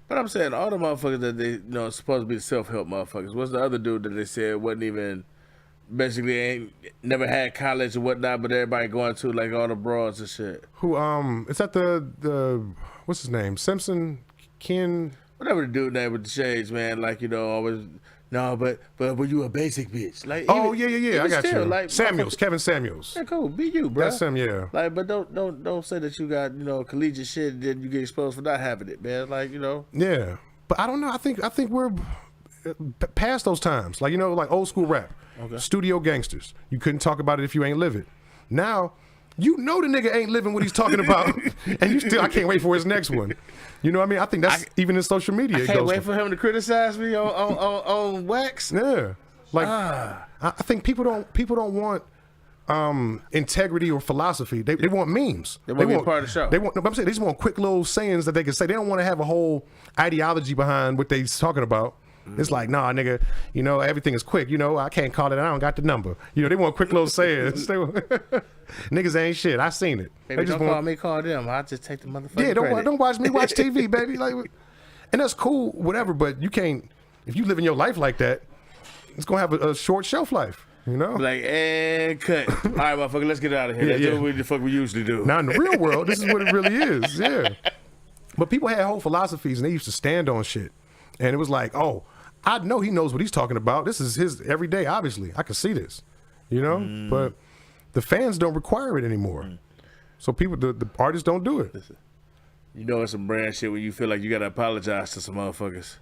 But But I'm saying all the motherfuckers that they supposed to be self-help motherfuckers. What's the other dude that they said wasn't even basically ain't never had college or whatnot, but everybody going to like all the broads and shit. Who is that the what's his name? Simpson Ken. Whatever the dude name with the shades, man. Like always. No, but were you a basic bitch? Like yeah. I got still, you. Like, Samuels, Kevin Samuels. Yeah, cool. Be you, bro. That's him, yeah. Like, but don't say that you got collegiate shit and then you get exposed for not having it, man. Like Yeah, but I don't know. I think we're past those times. Like like old school rap, studio gangsters. You couldn't talk about it if you ain't live it. Now. The nigga ain't living what he's talking about, and you still. I can't wait for his next one. You know what I mean? I think that's even in social media. I can't wait for him to criticize me on wax. Yeah, like I think people don't want integrity or philosophy. They want memes. They want to be part of the show. I'm saying they just want quick little sayings that they can say. They don't want to have a whole ideology behind what they talking about. It's like, nah, nigga, everything is quick. I can't call it. I don't got the number. They want quick little sayings. Niggas ain't shit. I seen it. Baby, they just call me, call them. I'll just take the motherfucker. Yeah, don't watch me watch TV, baby. Like, and that's cool, whatever. But you can't. If you live in your life like that, it's gonna have a short shelf life. Like, and cut. All right, motherfucker, let's get out of here. Let's do what the fuck we usually do. Now in the real world, this is what it really is. Yeah. But people had whole philosophies, and they used to stand on shit, and it was like, oh. I know he knows what he's talking about. This is his everyday, obviously. I can see this, But the fans don't require it anymore. So people, the artists don't do it. Listen, it's some brand shit when you feel like you got to apologize to some motherfuckers.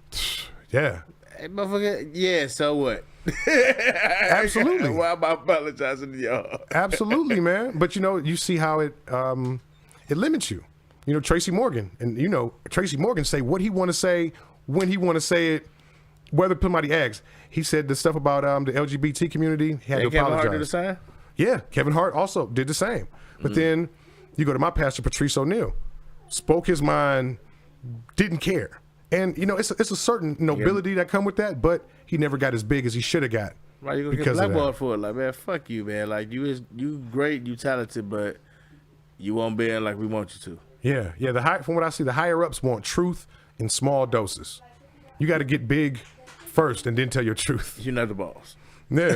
Yeah. Hey, motherfucker, yeah, so what? Absolutely. Why am I apologizing to y'all? Absolutely, man. But, you see how it limits you. Tracy Morgan. And, Tracy Morgan say what he want to say, when he want to say it. Whether somebody asks, he said the stuff about the LGBT community. He had to apologize. Kevin Hart did the same? Yeah, Kevin Hart also did the same. But then you go to my pastor, Patrice O'Neal, spoke his mind, didn't care. And, it's a certain nobility that come with that, but he never got as big as he should have got. Right, you gonna get blackballed for it. Like, man, fuck you, man. Like, you great, you talented, but you won't be in like we want you to. Yeah. From what I see, the higher-ups want truth in small doses. You got to get big first and then tell your truth. You're not the boss. Yeah.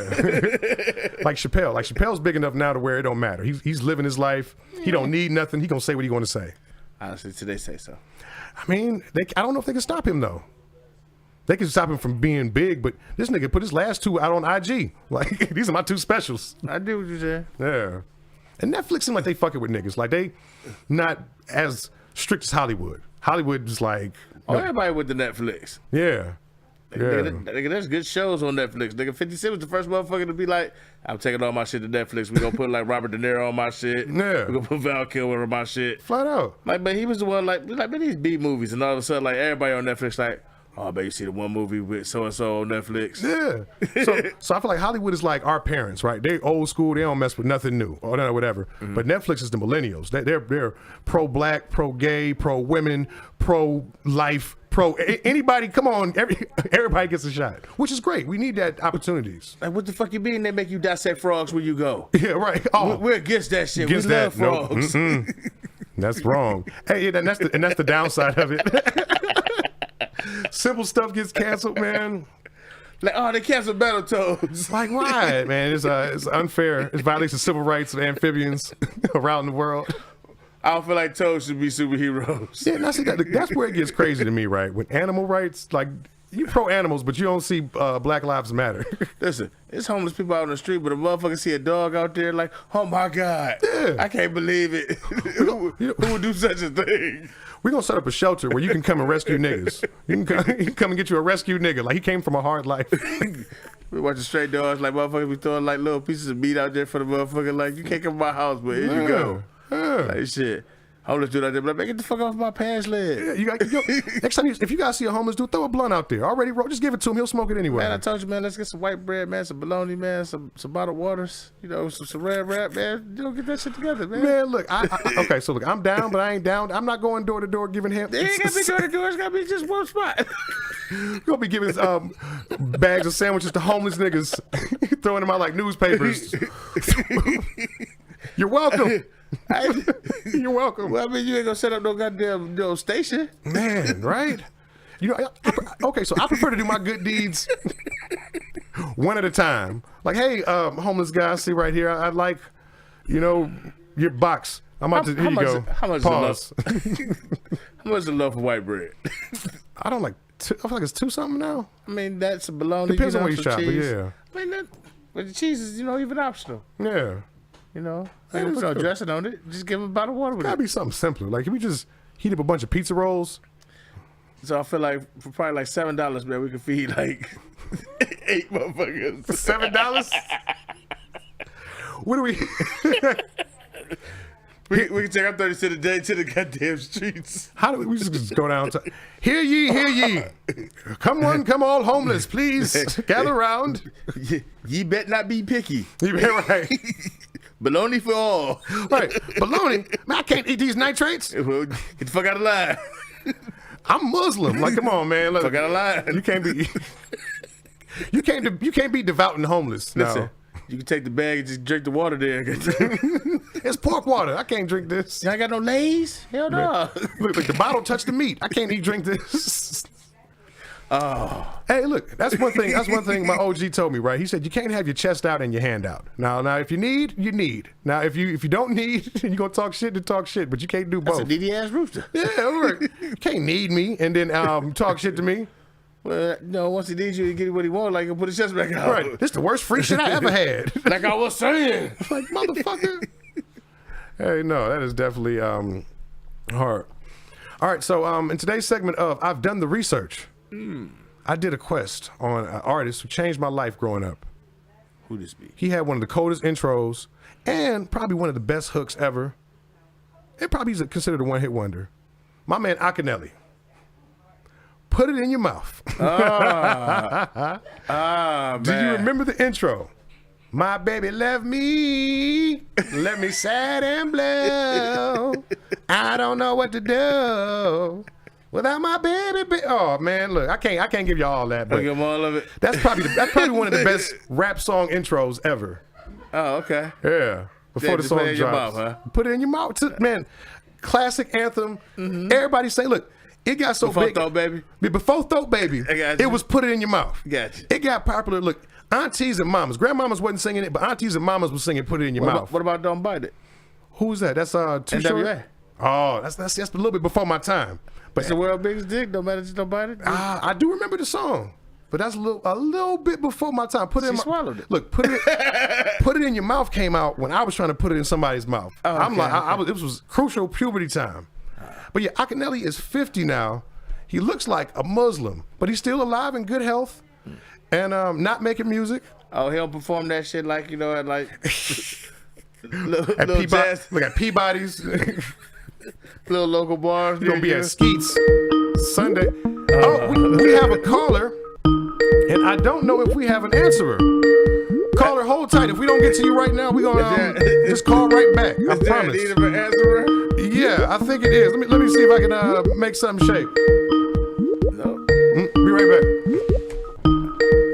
Like Chappelle. Like Chappelle's big enough now to where it don't matter. He's living his life. He don't need nothing. He gonna say what he want to say. Honestly, today say so. I mean, I don't know if they can stop him though. They can stop him from being big, but this nigga put his last two out on IG. Like, these are my two specials. I do what you said. Yeah. And Netflix seem like they fucking with niggas. Like, they not as strict as Hollywood. Hollywood is like... everybody with the Netflix. Yeah. Nigga, there's good shows on Netflix. Nigga, 50 Cent was the first motherfucker to be like, I'm taking all my shit to Netflix. We gonna put like Robert De Niro on my shit. Yeah. We gonna put Val Kilmer on my shit. Flat out. Like, but he was the one like man, these B movies, and all of a sudden, like everybody on Netflix, like, oh, man, you see the one movie with so and so on Netflix. Yeah. So I feel like Hollywood is like our parents, right? They old school. They don't mess with nothing new or whatever. Mm-hmm. But Netflix is the millennials. They're pro black, pro gay, pro women, pro life. Anybody, come on, everybody gets a shot, which is great. We need that opportunities. Like, what the fuck you mean they make you dissect frogs when you go? Yeah, right. Oh, we're against that shit. Against we love frogs. No. That's wrong. Hey, and that's the downside of it. Simple stuff gets canceled, man. Like, oh, they canceled Battletoads. Like, why, man? It's unfair. It violates the civil rights of amphibians around the world. I don't feel like toads should be superheroes. Yeah, that's where it gets crazy to me, right? With animal rights, like, you pro animals, but you don't see Black Lives Matter. Listen, it's homeless people out on the street, but a motherfucker see a dog out there like, oh my God, I can't believe it. Who would do such a thing? We're going to set up a shelter where you can come and rescue niggas. You can come and get you a rescue nigga. Like, he came from a hard life. We watching stray dogs, like, motherfuckers be throwing like little pieces of meat out there for the motherfucker. Like, you can't come to my house, but here you go. Like, shit. Homeless dude out there, like, man, get the fuck off my pants leg. Yeah, next time, if you guys see a homeless dude, throw a blunt out there. Already, just give it to him. He'll smoke it anyway. Man, I told you, man, let's get some white bread, man, some bologna, man, some bottled waters, some red wrap, man. You don't get that shit together, man. Man, look, okay, so look, I'm down, but I ain't down. I'm not going door to door giving him. It ain't got to be door to door. It's got to be just one spot. You're going to be giving bags of sandwiches to homeless niggas, throwing them out like newspapers. You're welcome. You're welcome. Well, I mean, you ain't gonna set up no goddamn station, man, right? You know, okay, so I prefer to do my good deeds one at a time. Like, hey, homeless guy, see right here, I'd like, you know, your box. I'm about to, here you go. How much Pause. How much is the loaf of white bread? I don't like, I feel like it's 2 something now. I mean, that's a bologna. Depends you on know, where you some shop, but cheese. yeah. I mean, but the cheese is, you know, even optional. Yeah. You know, That like, is put no cool. dressing on it. Just give them a bottle of water with Gotta it. be something simpler. Like, if we just heat up a bunch of pizza rolls. So I feel like for probably like $7, man, we could feed like 8 motherfuckers. $7? What do we... We can take our 30 cents a day to the goddamn streets. How do we just go down to... Hear ye, hear ye. Come one, come all homeless, please. Gather round. Ye bet not be picky. You be right. Bologna for all. Right. Bologna? Man, I can't eat these nitrates. Well, get the fuck out of line. I'm Muslim. Like, come on, man. Look, Fuck out of line. you can't be... You can't be devout and homeless. No. Listen, you can take the bag and just drink the water there. It's pork water. I can't drink this. Y'all got no Lay's? Hell no. Look, like the bottle touched the meat. I can't drink this. Oh. Hey, look, that's one thing. That's one thing my OG told me, right? He said you can't have your chest out and your hand out. Now, if you need, you need. Now, if you don't need, you're gonna talk shit to talk shit, but you can't do both. That's a needy ass rooster. Yeah, look, you can't need me and then talk shit to me. Well, no, once he needs you to get what he wants, like he'll put his chest back out. Right, this is the worst free shit I ever had. Like I was saying. Like, motherfucker. Hey, no, that is definitely hard. All right, so in today's segment of I've done the research, I did a quest on an artist who changed my life growing up. Who this be? He had one of the coldest intros and probably one of the best hooks ever. And probably he's considered a one-hit wonder. My man Akinelli. Put it in your mouth. Man. Do you remember the intro? My baby left me sad and blue. I don't know what to do without my baby. Oh man, look, I can't give you all that, I'll but give him all of it. that's probably one of the best rap song intros ever. Oh, okay. Yeah, before Yeah, the just song put it in your drops, mouth, huh? Put it in your mouth, man. Classic anthem. Everybody say, look. It got so Before big. Throat Baby? Before Throat Baby, I got it you. was Put It in Your Mouth. Got you. It got popular. Look, aunties and mamas. Grandmamas wasn't singing it, but aunties and mamas was singing Put It in Your Mouth. What about Don't Bite It? Who's that? That's Too Short? NWA. Oh, that's a little bit before my time. But It's the world's biggest dick. Don't matter, just don't bite it. I do remember the song, but that's a little bit before my time. Put it in She swallowed it. Look, Put It in Your Mouth came out when I was trying to put it in somebody's mouth. Oh, I'm okay, like, it was crucial puberty time. But yeah, Akinelli is 50 now. He looks like a Muslim, but he's still alive in good health and not making music. Oh, he'll perform that shit like, you know, at like At little jazz, look at Peabody's. little local bars. You're gonna be at Skeets Sunday. Oh, we have a caller, and I don't know if we have an answerer. Caller, hold tight. If we don't get to you right now, we're gonna just call right back. I promise. Need of an answerer? Yeah, I think it is. Let me see if I can make something shake. No. Be right back.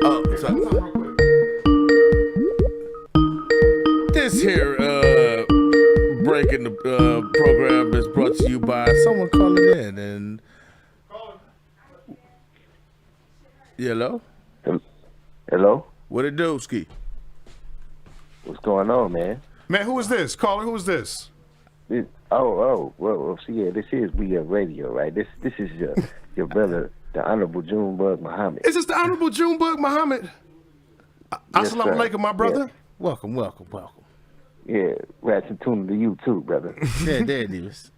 Oh, this here break in the program is brought to you by someone calling in and. Hello? Hello? What it do, Ski? What's going on, man? Man, who is this? Caller, who is this? Well, see, yeah, this is We Up Radio, right? This is your brother, the Honorable Junebug Muhammad. Is this the Honorable Junebug Muhammad? Yes, Assalamu sir. alaikum, my brother. Yeah. Welcome. Yeah, rats and tuna to you too, brother. Yeah, there it is.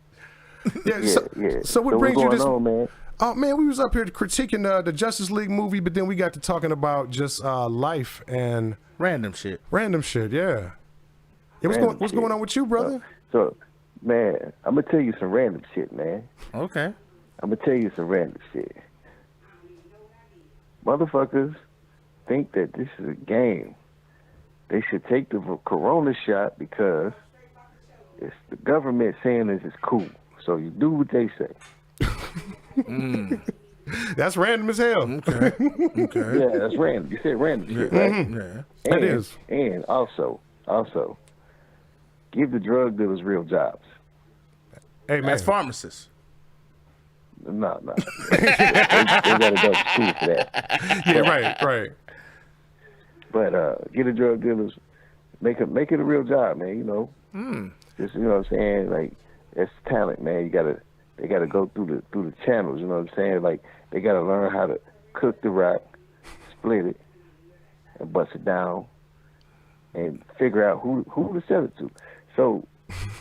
Yeah. So what brings what's you this? going on, man? Oh man, we was up here critiquing the Justice League movie, but then we got to talking about just life and Random shit. Yeah. What's going on with you, brother? So, man, I'm gonna tell you some random shit, man. Okay. I'm gonna tell you some random shit. Motherfuckers think that this is a game. They should take the corona shot because it's the government saying this is cool. So you do what they say. That's random as hell. Okay. Yeah, that's random. You said random shit, right? Yeah. It is. And also, give the drug dealers real jobs. Hey man, That's pharmacists. No. they gotta go to school for that. Yeah, right. But get the drug dealers, make it a real job, man. You know, just, you know what I'm saying. Like, that's talent, man. They gotta go through the channels. You know what I'm saying. Like, they gotta learn how to cook the rock, split it, and bust it down, and figure out who to sell it to. So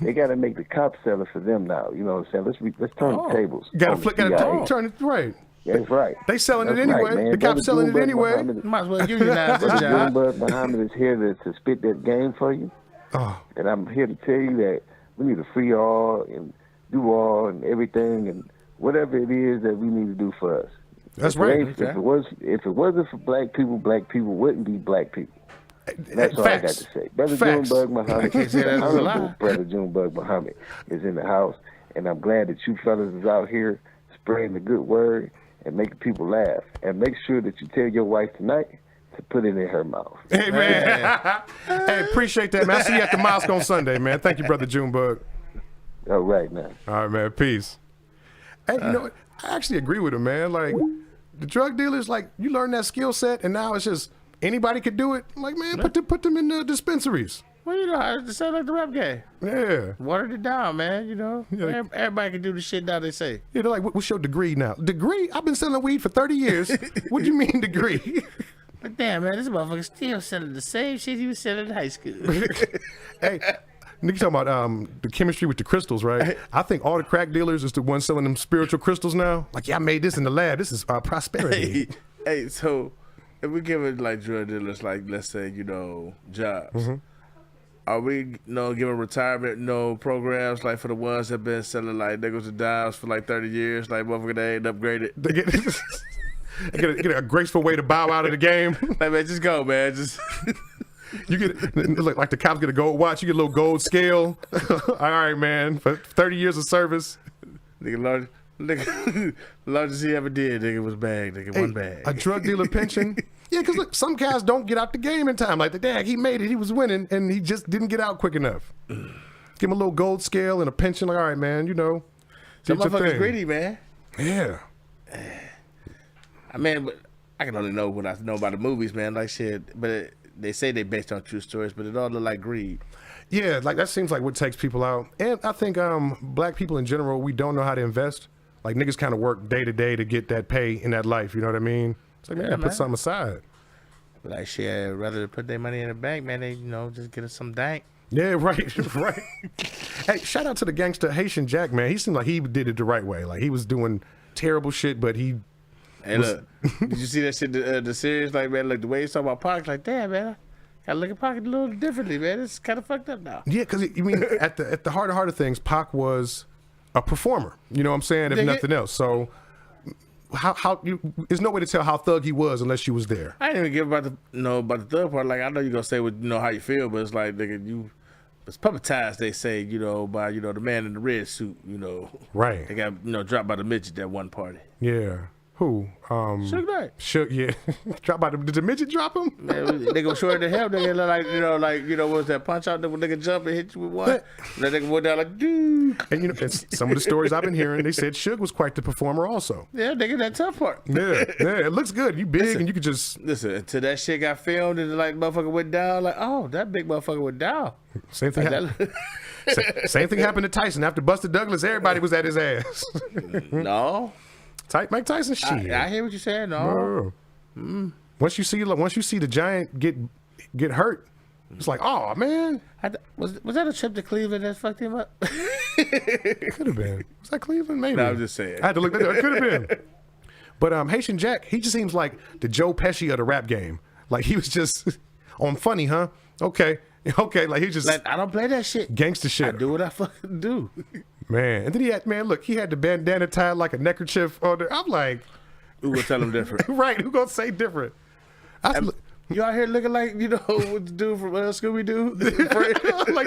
they got to make the cop seller for them now. You know what I'm saying? Let's turn the tables. Got to turn it right. That's right. They selling That's it anyway. Right, the cops selling it anyway. Might as well give you that Brother job. Junebug Muhammad is here to spit that game for you. Oh. And I'm here to tell you that we need to free all and do all and everything and whatever it is that we need to do for us. That's right. If it wasn't for black people wouldn't be black people. That's all I got to say. Brother Junebug Muhammad, Brother Junebug Muhammad is in the house, and I'm glad that you fellas is out here spreading the good word and making people laugh. And make sure that you tell your wife tonight to put it in her mouth. Hey, man. Hey, appreciate that, man. I'll see you at the mosque on Sunday, man. Thank you, Brother Junebug. All right, man. All right, man. Peace. Hey, you know what? I actually agree with him, man. Like, the drug dealers, like, you learn that skill set, and now it's just anybody could do it. Like, man, put them in the dispensaries. Well, you know, I sound like the rap game. Yeah. Watered it down, man, you know. Yeah. Everybody can do the shit now they say. Yeah, they're like, what's your degree now? Degree? I've been selling weed for 30 years. What do you mean degree? But damn, man, this motherfucker still selling the same shit he was selling in high school. Hey, nigga talking about the chemistry with the crystals, right? I think all the crack dealers is the ones selling them spiritual crystals now. Like, yeah, I made this in the lab. This is prosperity. Hey, so if we give it like drug dealers, like, let's say, you know, jobs, are we, you know, giving retirement, you know, programs like for the ones that been selling like nickels and dimes for like 30 years, like motherfucker they ain't upgraded? They get a graceful way to bow out of the game. Like, man, just go, man. Just you get like the cops get a gold watch. You get a little gold scale. All right, man. For 30 years of service. Nigga, largest he ever did, nigga, was bag, nigga, one bag. A drug dealer pension. Yeah, because look, some guys don't get out the game in time. Like the dad, he made it, he was winning, and he just didn't get out quick enough. Give him a little gold scale and a pension. Like, all right, man, you know. Some motherfuckers greedy, man. Yeah. I mean, but I can only know what I know about the movies, man. Like shit, but they say they based on true stories, but it all look like greed. Yeah, like that seems like what takes people out. And I think black people in general, we don't know how to invest. Like niggas kind of work day to day to get that pay in that life. You know what I mean? It's like, man, put something aside. Like shit, I'd rather put their money in the bank, man. They, you know, just get us some dank. Yeah, right, right. Hey, shout out to the gangster Haitian Jack, man. He seemed like he did it the right way. Like he was doing terrible shit, but he. Hey, look, did you see that shit? The series, like, man, like the way he's talking about Pac, like, damn, man, gotta look at Pac a little differently, man. It's kind of fucked up now. Yeah, because you mean at the heart of things, Pac was a performer. You know what I'm saying? If nothing else, so how there's no way to tell how thug he was unless you was there. I didn't even give about the thug part. Like, I know you're gonna say what, you know, how you feel, but it's like, nigga, it's publicized. They say, you know, by, you know, the man in the red suit, you know, right? They got, you know, dropped by the midget at one party. Yeah. Who? Suge Knight. Suge, yeah. Drop by did the midget drop him? Man, nigga was short to hell. Nigga like, what was that punch out? Nigga jump and hit you with one. That nigga went down like, dude. And you know, some of the stories I've been hearing, they said Suge was quite the performer also. Yeah, nigga, that tough part. Yeah, it looks good. You big and you could just listen until that shit got filmed and like motherfucker went down. Like, oh, that big motherfucker went down. Same thing. Same thing happened to Tyson after Buster Douglas. Everybody was at his ass. No. Mike Tyson shit. I hear what you're saying. No. Once you see the giant get hurt, it's like, oh man. Was that a trip to Cleveland that fucked him up? Could have been. Was that Cleveland? Maybe. No, I'm just saying. I had to look that up. It could have been. But Haitian Jack, he just seems like the Joe Pesci of the rap game. Like he was just on funny, huh? Okay. Like he just like, I don't play that shit. Gangster shit. I do what I fucking do. Man, and then he had the bandana tied like a neckerchief on there. I'm like, who gonna tell him different? Right, who gonna say different? You out here looking like, you know, what the dude from Scooby Doo? like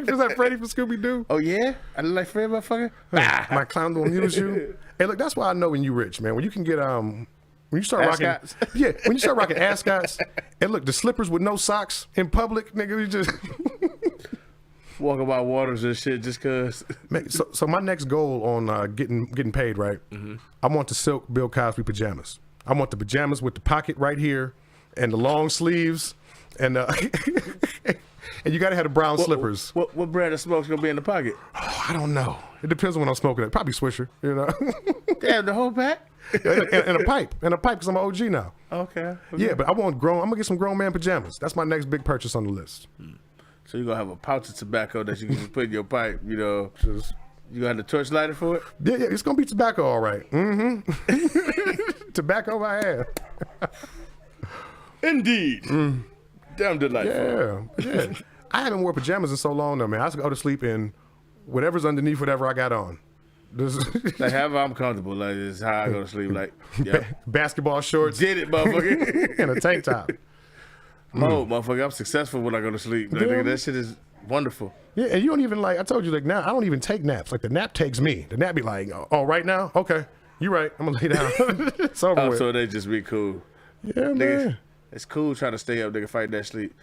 was that Freddy from Scooby Doo? Oh yeah, I look like Fred, motherfucker. My clown don't amuse you. Hey, look, that's why I know when you rich, man. When you can get when you start ascots. rocking, when you start rocking ascots, and look, the slippers with no socks in public, nigga, you just. walking by waters and shit just cause. Man, so my next goal on getting paid, right? Mm-hmm. I want the silk Bill Cosby pajamas. I want the pajamas with the pocket right here and the long sleeves and and you gotta have the brown slippers. What brand of smoke's gonna be in the pocket? Oh, I don't know. It depends on when I'm smoking it. Probably Swisher, you know. Damn, the whole pack? and a pipe because I'm an OG now. Okay. Yeah, but I'm gonna get some grown man pajamas. That's my next big purchase on the list. So you're gonna have a pouch of tobacco that you can just put in your pipe, you know. You gonna have the torch lighter for it? Yeah, it's gonna be tobacco, all right. Mm-hmm. Tobacco I have. Indeed. Damn delightful. Yeah. I haven't worn pajamas in so long though, man. I just go to sleep in whatever's underneath whatever I got on. Like however I'm comfortable, like this is how I go to sleep. Like basketball shorts. Did it, motherfucker. And a tank top. Motherfucker, I'm successful when I go to sleep. Like, nigga, that shit is wonderful. Yeah, and you don't even I told you, like, now I don't even take naps. Like, the nap takes me. The nap be like, oh, right now? Okay. You right. I'm going to lay down. It's over with. So they just be cool. Yeah, nigga, man. It's cool trying to stay up, nigga, fight that sleep.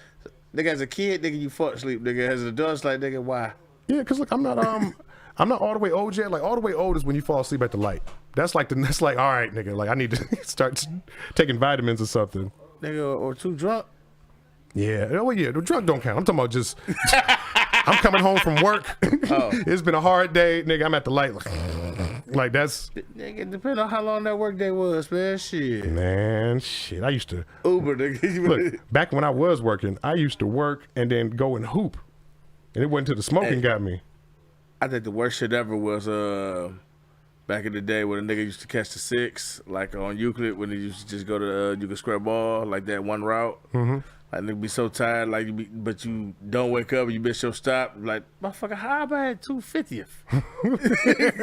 Nigga, as a kid, nigga, you fuck sleep. Nigga, as an adult, it's like, nigga, why? Yeah, because, look, I'm not all the way old yet. Like, all the way old is when you fall asleep at the light. That's like, all right, nigga, like, I need to start taking vitamins or something. Nigga, or too drunk. Yeah. Oh, yeah. The drunk don't count. I'm talking about just, I'm coming home from work. It's been a hard day. Nigga, I'm at the light. Like, that's. Nigga, depending on how long that work day was, man. Shit. Man, shit. I used to. Uber, nigga. Look, back when I was working, I used to work and then go and hoop. And it went to the smoking got me. I think the worst shit ever was back in the day when a nigga used to catch the 6, like on Euclid, when he used to just go to you could square ball, like that one route. Mm-hmm. Like nigga be so tired, like but you don't wake up and you miss your stop. Like, motherfucker, how am I at 250th?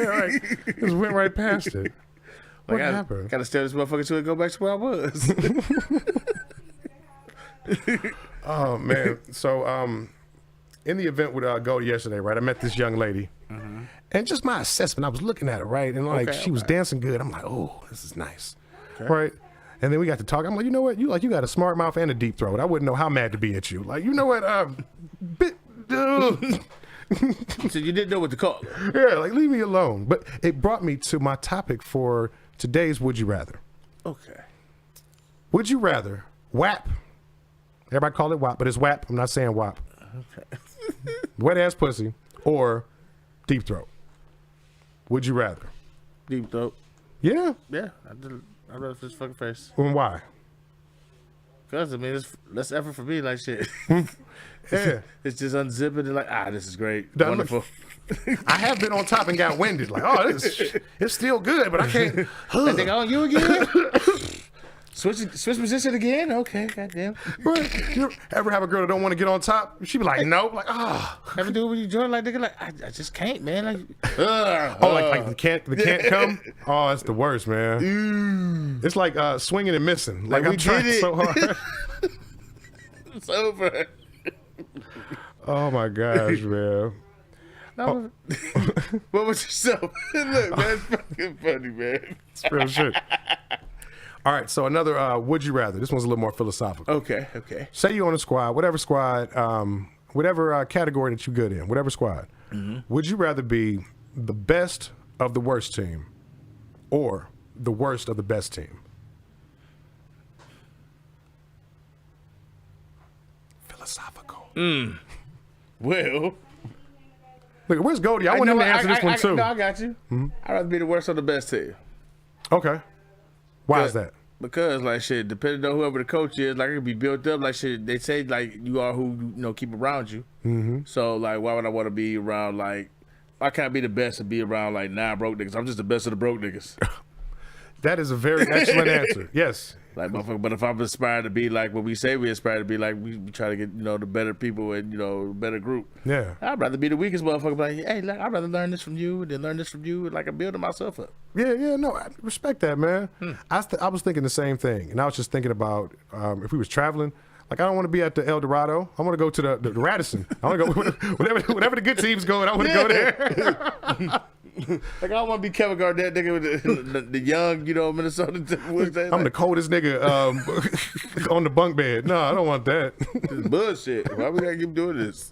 Right. Just went right past it. What happened? Gotta stare this motherfucker till it go back to where I was. Oh man. So in the event with Goldie yesterday, right? I met this young lady. Mm-hmm. And just my assessment, I was looking at her, right? And like she was dancing good. I'm like, oh, this is nice. Okay. Right? And then we got to talk. I'm like, you know what? You got a smart mouth and a deep throat. I wouldn't know how mad to be at you. Like, you know what? So you didn't know what to call her. Yeah, like leave me alone. But it brought me to my topic for today's Would You Rather. Okay. Would you rather WAP? Everybody call it WAP, but it's WAP. I'm not saying WAP. Okay. Wet ass pussy or deep throat? Would you rather? Deep throat. Yeah. Yeah, I'd rather this fucking face. And why? Cause I mean, it's less effort for me, like shit. Yeah. It's just unzipping and like, this is great, wonderful. I have been on top and got winded. Like, it's still good, but I can't. That nigga on you again? Switch position again? Okay, goddamn. You ever have a girl that don't want to get on top? She be like, no. Like, Ever do it when you join like nigga? Like, I just can't, man. Like, like the can't come. Oh, it's the worst, man. It's like swinging and missing. Like I'm trying so hard. It's over. Oh my gosh, man. No, what was yourself? Look, man, it's fucking funny, man. It's real shit. All right, so another would you rather. This one's a little more philosophical. Okay. Say you're on a squad, whatever category that you're good in, whatever squad. Mm-hmm. Would you rather be the best of the worst team or the worst of the best team? Philosophical. Well. Look, where's Goldie? I want him to answer this one too. No, I got you. Mm-hmm. I'd rather be the worst of the best team. Okay. Why is that? Because like shit, depending on whoever the coach is, like it could be built up like shit. They say like you are who keep around you. Mm-hmm. So like, why would I want to be around like? I can't be the best and be around like 9 broke niggas. I'm just the best of the broke niggas. That is a very excellent answer. Yes. Like motherfucker, but if I'm inspired to be like what we say we aspire to be, like we try to get the better people and a better group. Yeah. I'd rather be the weakest motherfucker. Like, hey, I'd rather learn this from you than learn this from you. Like I'm building myself up. Yeah, no, I respect that, man. I was thinking the same thing, and I was just thinking about if we was traveling. Like I don't want to be at the El Dorado. I want to go to the Radisson. I want to go whatever the good team's going. I want to go there. Like I don't want to be Kevin Garnett, nigga, with the young, Minnesota. I'm the coldest nigga on the bunk bed. No, I don't want that. This is bullshit. Why we gotta keep doing this?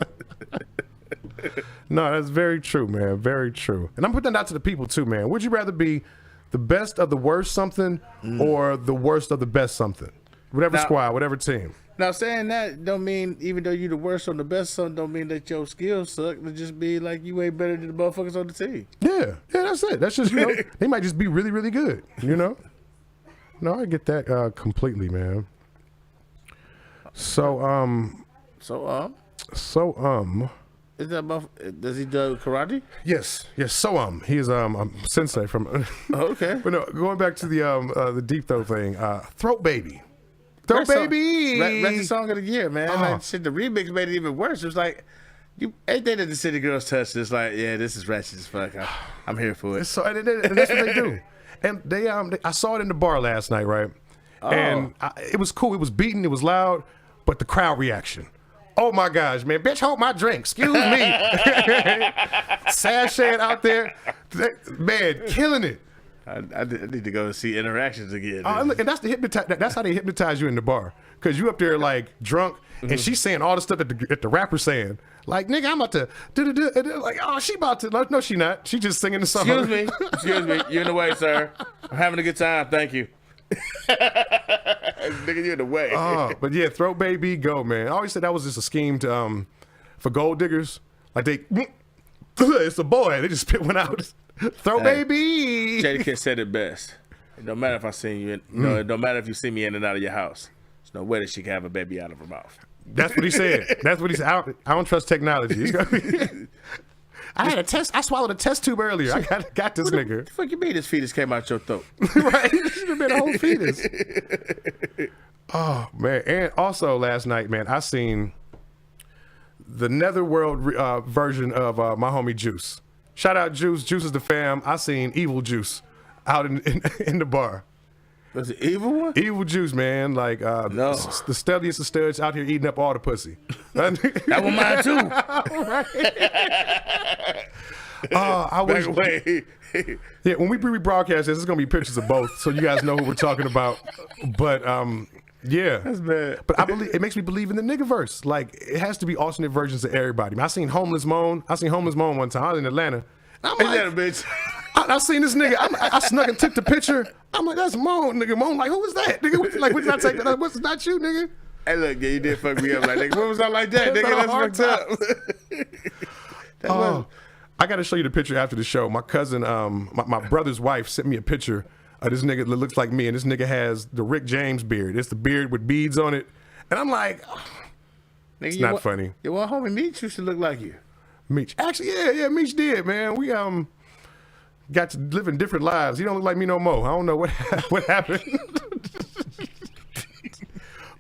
No, that's very true, man. Very true. And I'm putting that out to the people too, man. Would you rather be the best of the worst something or the worst of the best something? Whatever squad, whatever team. Now, saying that don't mean, even though you the worst or the best son, don't mean that your skills suck. It just be like you ain't better than the motherfuckers on the team. Yeah, that's it. That's just, they might just be really, really good, No, I get that completely, man. So, is that does he do karate? Yes. So, he's a sensei from. Okay. But no, going back to the deep throat thing, Throat Baby. Throat Baby. That's the song of the year, man. Like, shit, the remix made it even worse. It was like, anything that the City Girls touched, it's like, yeah, this is ratchet as fuck. I'm here for it. So, and that's what they do. And they I saw it in the bar last night, right? And it was cool. It was beaten. It was loud. But the crowd reaction. Oh my gosh, man. Bitch, hold my drink. Excuse me. Sashaying out there. Man, killing it. I need to go and see Interactions again. Look, and that's how they hypnotize you in the bar. Because you up there like drunk, and she's saying all the stuff that the rapper's saying. Like, nigga, I'm about to do. And they're like, oh, she about to. No, she not. She just singing the song. Excuse me. You're in the way, sir. I'm having a good time. Thank you. Nigga, you're in the way. But yeah, Throat Baby, go, man. I always said that was just a scheme to for gold diggers. Like it's a boy. They just spit one out. Throat Baby. Jadakiss said it best. It don't matter if I see you. It don't matter if you see me in and out of your house. There's no way that she can have a baby out of her mouth. That's what he said. I don't trust technology. I had a test. I swallowed a test tube earlier. I got this nigga. What the fuck you mean this fetus came out your throat? Right? It should have been a whole fetus. Oh, man. And also last night, man, I seen the Netherworld version of my homie Juice. Shout out Juice. Juice is the fam. I seen Evil Juice out in the bar. Was it Evil one? Evil Juice, man. Like, no. The stealthiest of studs out here eating up all the pussy. That was mine too. Yeah, when we rebroadcast this, it's going to be pictures of both, so you guys know who we're talking about. But, yeah. That's bad. But it makes me believe in the nigga verse. Like, it has to be alternate versions of everybody. I seen Homeless Moan one time. I was in Atlanta. I'm like, that a bitch? I seen this nigga. I snuck and took the picture. I'm like, that's Moan, nigga. Moan, like, who was that? Nigga, what did I take that? What's not you, nigga? Hey, look, yeah, you did fuck me up. Like, nigga, what was I like that? Nigga, that's fucked up. I got to show you the picture after the show. My cousin, my brother's wife sent me a picture of this nigga that looks like me, and this nigga has the Rick James beard. It's the beard with beads on it. And I'm like, nigga, it's not funny. Your one homie Meech used to look like you. Meech. Actually, yeah, Meech did, man. We got to live in different lives. He don't look like me no more. I don't know what happened.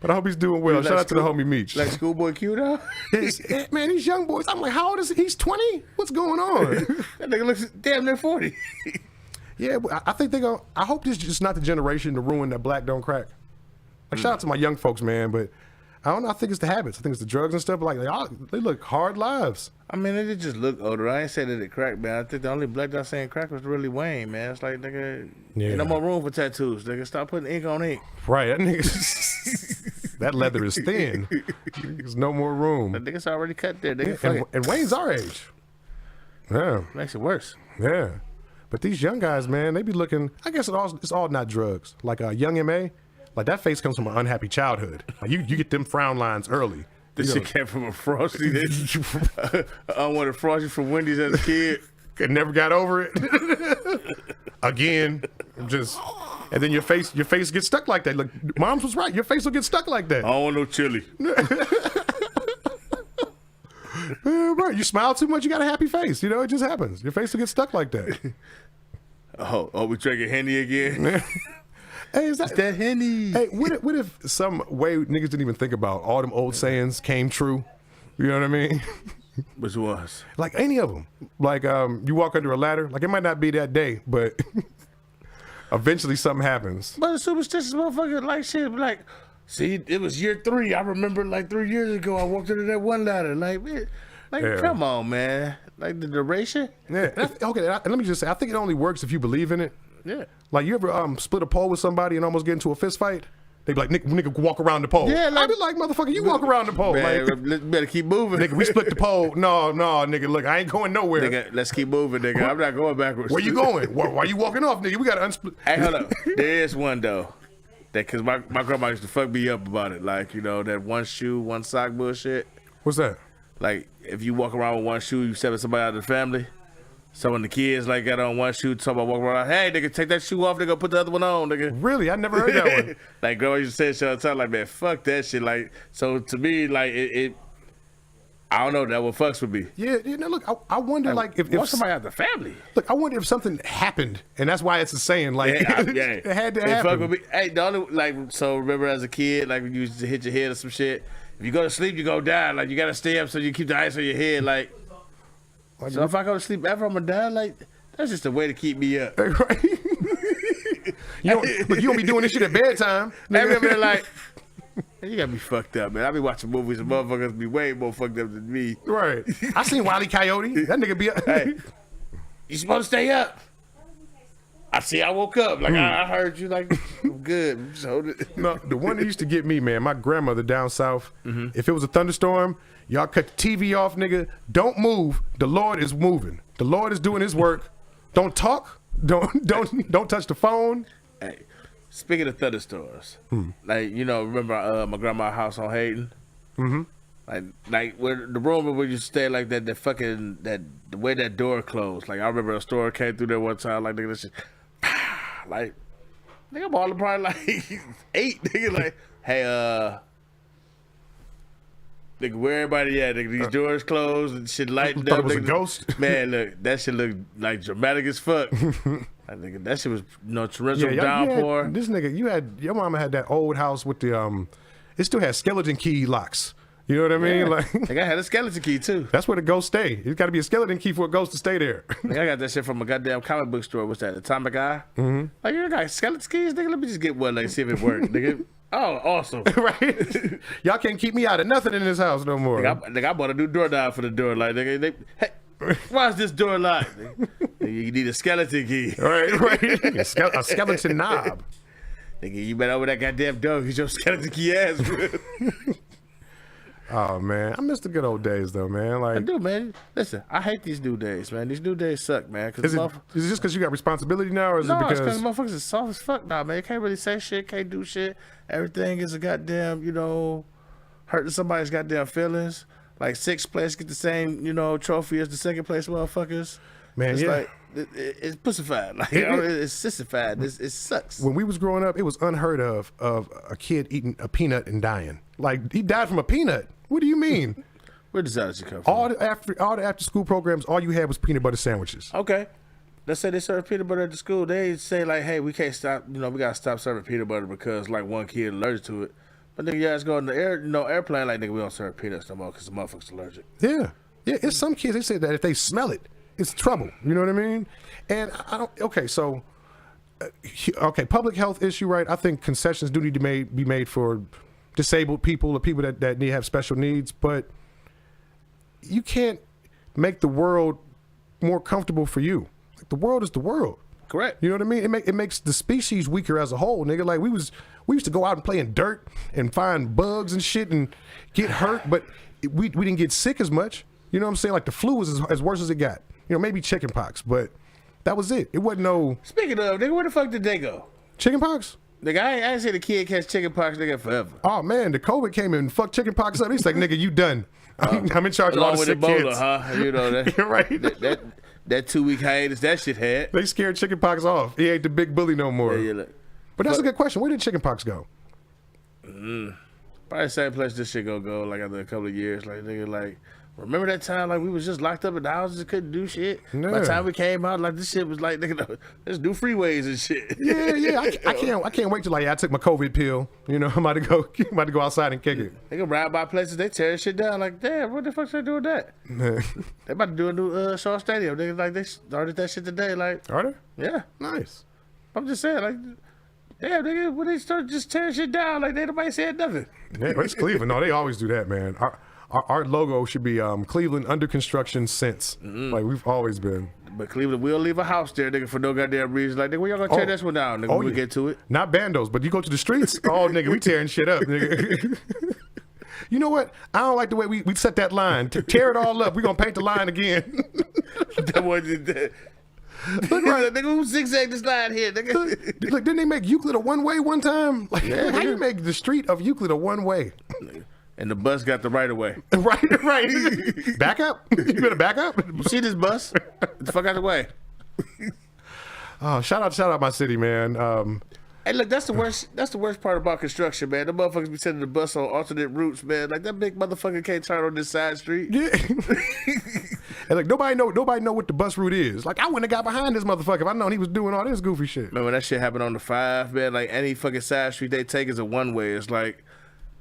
But I hope he's doing well. Shout out to the homie Meech. Like Schoolboy Q though? Man, these young boys. I'm like, how old is he? He's 20? What's going on? That nigga looks damn near 40. Yeah, I think I hope this is just not the generation to ruin that black don't crack. Like, shout out to my young folks, man, but I don't know. I think it's the habits. I think it's the drugs and stuff. Like, they look hard lives. I mean, they just look older. I ain't saying that it crack, man. I think the only black guy saying crack was really Wayne, man. It's like, nigga, ain't no more room for tattoos, nigga. Stop putting ink on ink. Right, that nigga, that leather is thin. There's no more room. The nigga's already cut there, nigga. And Wayne's our age. Yeah. Makes it worse. Yeah. But these young guys, man, they be looking, I guess it's all not drugs. Like Young M.A., like that face comes from an unhappy childhood. Like you get them frown lines early. This shit came from a Frosty. I wanted Frosty from Wendy's as a kid. Never got over it. Again, and then your face gets stuck like that. Look, Mom's was right. Your face will get stuck like that. I don't want no chili. Right, you smile too much, you got a happy face. You know, it just happens. Your face will get stuck like that. Oh, we drinking Henny again? Hey, is that Henny? Hey, what if some way niggas didn't even think about all them old sayings came true? You know what I mean? Which was? Like any of them. Like you walk under a ladder. Like it might not be that day, but eventually something happens. But a superstitious motherfucker like shit. Like, see, it was year 3. I remember like 3 years ago I walked under that one ladder. Like, man, come on, man. Like the duration. Yeah. Okay. Let me just say, I think it only works if you believe in it. Yeah. Like, you ever split a pole with somebody and almost get into a fist fight? They be like, nigga, walk around the pole. Yeah, I be like, motherfucker, you walk around the pole. Man, Like, better keep moving. nigga, we split the pole. No, nigga, look, I ain't going nowhere. Nigga, let's keep moving, nigga. I'm not going backwards. Where you going? Why you walking off, nigga? We got to unsplit. Hey, hold up. There is one, though. That because my grandma used to fuck me up about it. Like, you know, that one shoe, one sock bullshit. What's that? Like, if you walk around with one shoe, you separate somebody out of the family. So when the kids, like, got on one shoe, somebody walk around, hey, nigga, take that shoe off, nigga, put the other one on, nigga. Really? I never heard that one. Like, grandma used to say shit all the time, like, man, fuck that shit. Like, so to me, like, I don't know, that what fucks with me. Yeah, no, look, I wonder, like, if somebody out the family. Look, I wonder if something happened, and that's why it's a saying, like, Yeah, it had to It happen. fuck with me. Hey, the only, like, so remember as a kid, like, when you used to hit your head or some shit, if you go to sleep, you go die. Like, you got to stay up so you keep the ice on your head, like, so if I go to sleep ever, I'm going to die, like, that's just a way to keep me up. Right? you don't be doing this shit at bedtime. Everybody like, man, you got me fucked up, man. I be watching movies and motherfuckers be way more fucked up than me. Right. I seen Wile E. Coyote. That nigga be up. Hey, you supposed to stay up. I woke up. Like, I heard you, like, I'm good. Just hold it. No, the one that used to get me, man, my grandmother down south, if it was a thunderstorm, y'all cut the TV off, nigga. Don't move. The Lord is moving. The Lord is doing his work. Don't talk. Don't touch the phone. Hey, speaking of thunderstorms, like, you know, remember my grandma's house on Hayden? Mm-hmm. Like where the room where you stay, like that the way that door closed. Like, I remember a store came through there one time, like, nigga, this shit, like, nigga, I'm all probably like 8, nigga, like, hey, nigga, where everybody at? Nigga, these doors closed and shit lighting Thought up. it was a nigga. ghost? Man, look, that shit looked like dramatic as fuck. Like, nigga, that shit was, you know, torrential downpour. This nigga, your mama had that old house with the it still had skeleton key locks. You know what I mean? Yeah. Like, Like, I had a skeleton key too. that's where the ghost stay. It's got to be a skeleton key for a ghost to stay there. Like, I got that shit from a goddamn comic book store. What's that? Atomic Eye? Mm-hmm. Like, you got skeleton keys, nigga? Let me just get one, like, see if it works, nigga. Oh, awesome. Right? Y'all can't keep me out of nothing in this house no more. Nigga, I bought a new door knob for the door. Like, nigga, hey, why is this door locked? Nigga, you need a skeleton key. Right. A skeleton knob. Nigga, you better over that goddamn door because your skeleton key ass. Oh man, I miss the good old days though, man. Like, I do, man. Listen, I hate these new days, man. These new days suck, man. Is it just because you got responsibility now, or is No, it it's because because motherfuckers is soft as fuck now, man. You can't really say shit, can't do shit. Everything is a goddamn, you know, hurting somebody's goddamn feelings. Like, 6th place get the same, you know, trophy as the 2nd place motherfuckers. Man, it's yeah. like it's pussified. Like, it's sissified. It sucks. when we was growing up, it was unheard of a kid eating a peanut and dying. Like, he died from a peanut. What do you mean? Where does that come from? all the after school programs, all you had was peanut butter sandwiches. Okay. Let's say they serve peanut butter at the school. They say, like, hey, we can't stop, you know, we got to stop serving peanut butter because, like, one kid allergic to it. But nigga, you guys go in the airplane, like, nigga, we don't serve peanuts no more because the motherfucker's allergic. Yeah. It's some kids, they say that if they smell it, it's trouble. You know what I mean? And I don't. Okay, so public health issue, right? I think concessions do need to be made for disabled people or people that need have special needs, but you can't make the world more comfortable for you. Like, the world is the world. Correct. You know what I mean? It makes the species weaker as a whole, nigga. Like, we used to go out and play in dirt and find bugs and shit and get hurt, but we didn't get sick as much. You know what I'm saying? Like, the flu was as worse as it got. You know, maybe chicken pox, but that was it. It wasn't no. Speaking of, nigga, where the fuck did they go? Chicken pox? Nigga, I ain't seen a kid catch chicken pox, nigga, forever. Oh man, the COVID came in and fucked chicken pox up. He's like, nigga, you done. I'm in charge of all Along the with sick Ebola, kids. huh? You know that. Right. That 2-week hiatus, that shit had. They scared chicken pox off. He ain't the big bully no more. Yeah, look. But that's a good question. Where did chicken pox go? Probably the same place this shit gonna go, like, after a couple of years. Like, nigga, like, remember that time, like, we was just locked up in the houses and couldn't do shit? Yeah. By the time we came out, like, this shit was like, nigga, let's do freeways and shit. Yeah. I can't wait till, like, I took my COVID pill. You know, I'm about to go outside and kick it. They can ride by places, they tear shit down. Like, damn, what the fuck's they doing that? They about to do a new Shaw Stadium. Nigga, like, they started that shit today. Like, Are they? yeah. Nice. I'm just saying, like, damn, nigga, when they start just tearing shit down, like, nobody said nothing. Yeah, it's Cleveland. No, they always do that, man. Our logo should be Cleveland under construction since. Like we've always been. But Cleveland will leave a house there, nigga, for no goddamn reason. Like, nigga, where y'all gonna tear this one down, nigga? We get to it. Not bandos, but you go to the streets. Oh, nigga, we tearing shit up, nigga. You know what? I don't like the way we set that line. Tear it all up. We gonna paint the line again. That wasn't that. Look, right. Nigga, who zigzag this line here, nigga? Look, didn't they make Euclid a one-way one time? Like, how you make the street of Euclid a one-way? And the bus got the right of way. Right. Back up. You better back up. See this bus? Get the fuck out of the way. Oh, shout out my city, man. Hey, look, that's the worst. That's the worst part about construction, man. The motherfuckers be sending the bus on alternate routes, man. Like that big motherfucker can't turn on this side street. Yeah. And like nobody know what the bus route is. Like I wouldn't have got behind this motherfucker if I known he was doing all this goofy shit. Man, when that shit happened on the 5, man, like any fucking side street they take is a one-way. It's like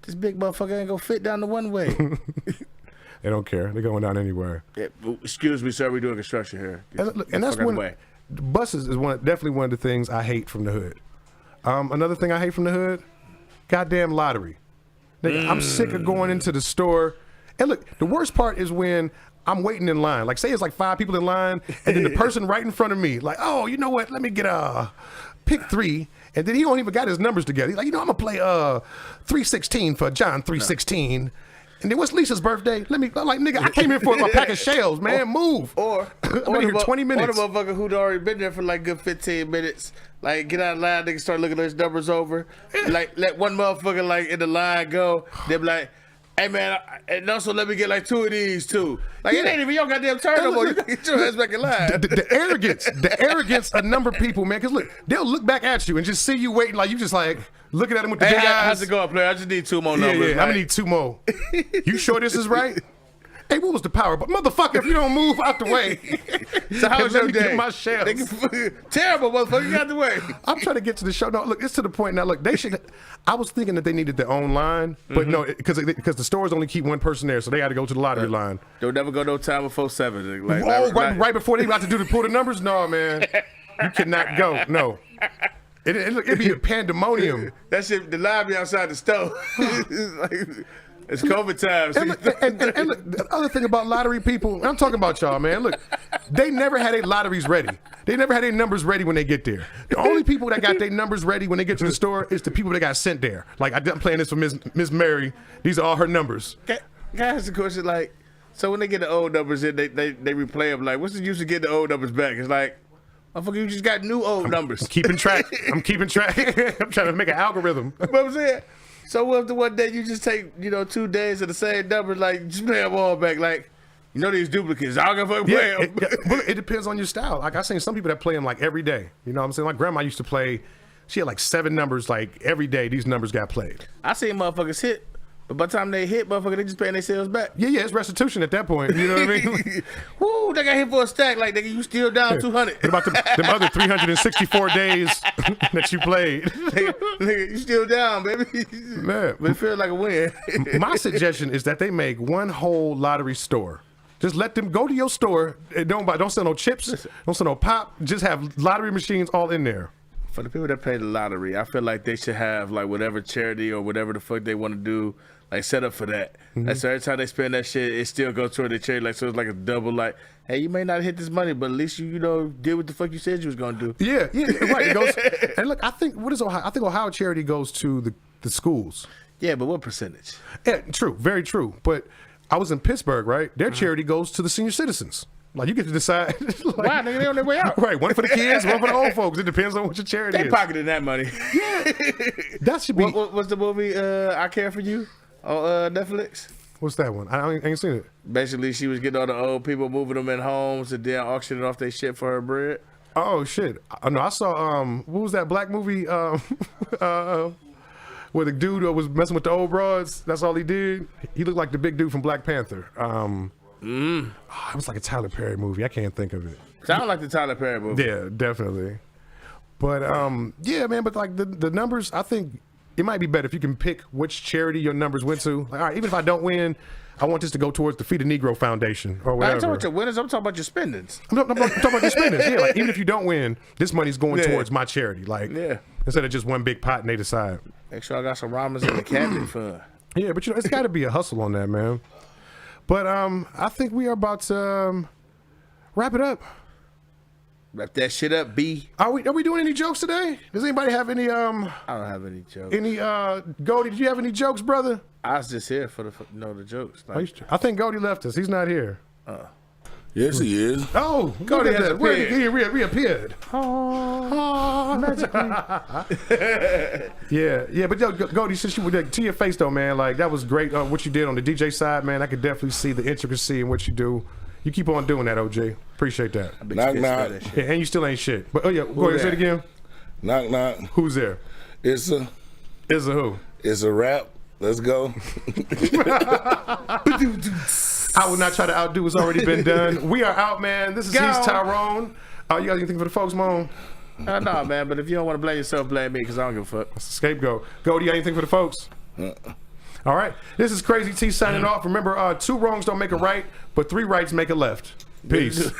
this big motherfucker ain't gonna fit down the one-way. They don't care. They're going down anywhere. Yeah, excuse me, sir. We doing construction here. And that's when buses is definitely one of the things I hate from the hood. Another thing I hate from the hood, goddamn lottery. Nigga, I'm sick of going into the store. And look, the worst part is when I'm waiting in line. Like, say it's like 5 people in line, and then the person right in front of me, like, oh, you know what? Let me get pick 3. And then he don't even got his numbers together. He's like, you know, I'm gonna play 316 for John 316. And then what's Lisa's birthday? I'm like, nigga, I came in for a pack of shells, man. Move. Or I've been here 20 minutes. Or the motherfucker who'd already been there for like good 15 minutes. Like, get out of line, nigga, start looking those numbers over. Like, let one motherfucker, like, in the line go. They be like, hey, man, and also let me get, like, 2 of these, too. Like, it ain't even your goddamn turn no more. You gotta get your ass back in line. The arrogance of number of people, man. Because, look, they'll look back at you and just see you waiting like you just, like, looking at them with the big eyes. How's it going, player? I just need 2 more numbers. Yeah, I'm going to need 2 more. You sure this is right? Hey, what was the power? But motherfucker, if you don't move out the way, so how was your day? Get my shells. Terrible, motherfucker. Get out the way. I'm trying to get to the show. No, look, it's to the point now. Look, they should. I was thinking that they needed their own line, but no, because the stores only keep one person there, so they got to go to the lottery line. Don't never go no time before 7. Like, right before they about to pull the numbers. No, man, you cannot go. No. It'd be a pandemonium. That shit, the line be outside the store. It's COVID times. And look, the other thing about lottery people, I'm talking about y'all, man. Look, they never had their lotteries ready. They never had their numbers ready when they get there. The only people that got their numbers ready when they get to the store is the people that got sent there. Like, I'm playing this for Miss Mary. These are all her numbers. Can I ask a question? Like, so when they get the old numbers in, they replay them. Like, what's the use of getting the old numbers back? It's like, motherfucker, you just got new old numbers. I'm keeping track. I'm trying to make an algorithm. You know what I'm saying? So what if the one day you just take, 2 days of the same numbers, like, just play them all back, like, these duplicates, I don't fucking play them. It depends on your style. Like, I've seen some people that play them, like, every day. You know what I'm saying? My grandma used to play, she had, like, 7 numbers, like, every day these numbers got played. I seen motherfuckers hit, but by the time they hit, motherfucker, they just paying themselves back. Yeah, it's restitution at that point. You know what I mean? Woo, they got hit for a stack, like, nigga, you still down 200. What about them other 364 days that you played? Nigga, you still down, baby. Man. But it feels like a win. My suggestion is that they make one whole lottery store. Just let them go to your store. And don't sell no chips. Don't sell no pop. Just have lottery machines all in there. For the people that play the lottery, I feel like they should have, like, whatever charity or whatever the fuck they want to do, like, set up for that. Like, so every time they spend that shit, it still goes toward the charity. Like, so it's like a double, like, hey, you may not hit this money, but at least you did what the fuck you said you was gonna do. Yeah, right. It goes, and look, I think Ohio charity goes to the schools. Yeah, but what percentage? Yeah, true, very true. But I was in Pittsburgh, right? Their charity goes to the senior citizens. Like, you get to decide. Like, why, nigga, they on their way out. Right, one for the kids, one for the old folks. It depends on what your charity is. They pocketed that money. Yeah, that should be. What's the movie? I Care for You on Netflix. What's that one? I ain't seen it. Basically, she was getting all the old people, moving them in homes, and then auctioning off their shit for her bread. Oh shit! No, I saw what was that black movie? Where the dude was messing with the old broads. That's all he did. He looked like the big dude from Black Panther. It was like a Tyler Perry movie. I can't think of it. Sound like the Tyler Perry movie. Yeah, definitely. But yeah, man. But like the numbers, I think it might be better if you can pick which charity your numbers went to. Like, all right, even if I don't win, I want this to go towards the Feed a Negro Foundation or whatever. I'm talking about your winners. I'm talking about your spendings. I'm talking about your spendings. Yeah, like even if you don't win, this money's going towards my charity. Like, instead of just one big pot and they decide. Make sure I got some ramen in the cabinet fund. Yeah, but it's got to be a hustle on that, man. But I think we are about to wrap it up. Wrap that shit up, B. Are we doing any jokes today? Does anybody have any I don't have any jokes. Any Goldie, did you have any jokes, brother? I was just here for the jokes. Like, I think Goldie left us. He's not here. Yes, he is. Oh, Goldie has Where appeared. he reappeared. Yeah, but yo, Goldie, since you to your face though, man, like that was great. What you did on the DJ side, man, I could definitely see the intricacy in what you do. You keep on doing that, OJ. Appreciate that. Knock, knock. Yeah, and you still ain't shit. But go ahead, say it again. Knock, knock. Who's there? It's a who? It's a rap. Let's go. I will not try to outdo what's already been done. We are out, man. This is He's Tyrone. You got anything for the folks, Moan? No, man, but if you don't want to blame yourself, blame me, because I don't give a fuck. That's the scapegoat. Go, do you got anything for the folks? All right. This is Crazy T signing off. Remember, 2 wrongs don't make a right, but 3 rights make a left. Peace.